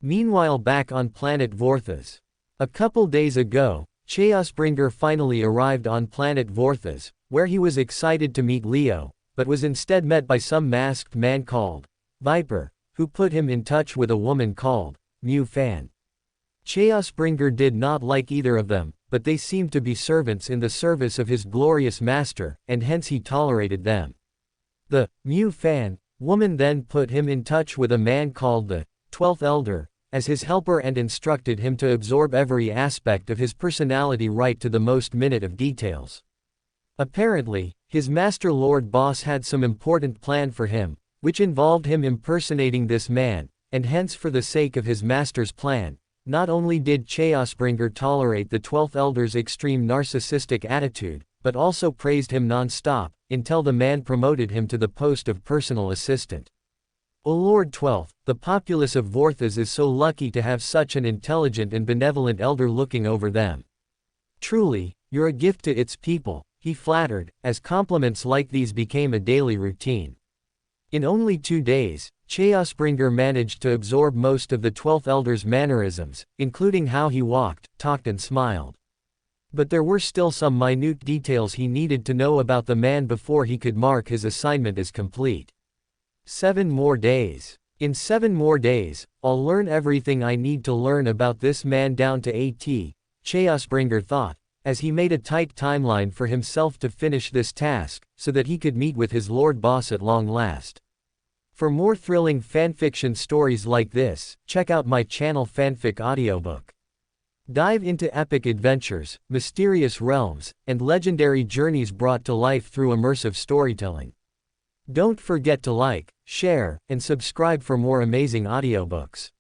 S1: Meanwhile back on planet Vorthas. A couple days ago, Chaosbringer finally arrived on planet Vorthas, where he was excited to meet Leo, but was instead met by some masked man called Viper, who put him in touch with a woman called Fan. Chaosbringer did not like either of them, but they seemed to be servants in the service of his glorious master, and hence he tolerated them. The Fan woman then put him in touch with a man called the 12th Elder, as his helper and instructed him to absorb every aspect of his personality right to the most minute of details. Apparently, his master Lord Boss had some important plan for him, which involved him impersonating this man, and hence for the sake of his master's plan, not only did Chaosbringer tolerate the 12th Elder's extreme narcissistic attitude, but also praised him non-stop, until the man promoted him to the post of personal assistant. O Lord 12th, the populace of Vorthas is so lucky to have such an intelligent and benevolent elder looking over them. Truly, you're a gift to its people, he flattered, as compliments like these became a daily routine. In only 2 days, Chaosbringer managed to absorb most of the 12th Elder's mannerisms, including how he walked, talked and smiled. But there were still some minute details he needed to know about the man before he could mark his assignment as complete. 7 more days. In 7 more days, I'll learn everything I need to learn about this man down to AT, Chaosbringer thought, as he made a tight timeline for himself to finish this task, so that he could meet with his Lord Boss at long last. For more thrilling fanfiction stories like this, check out my channel Fanfic Audiobook. Dive into epic adventures, mysterious realms, and legendary journeys brought to life through immersive storytelling. Don't forget to like, share, and subscribe for more amazing audiobooks.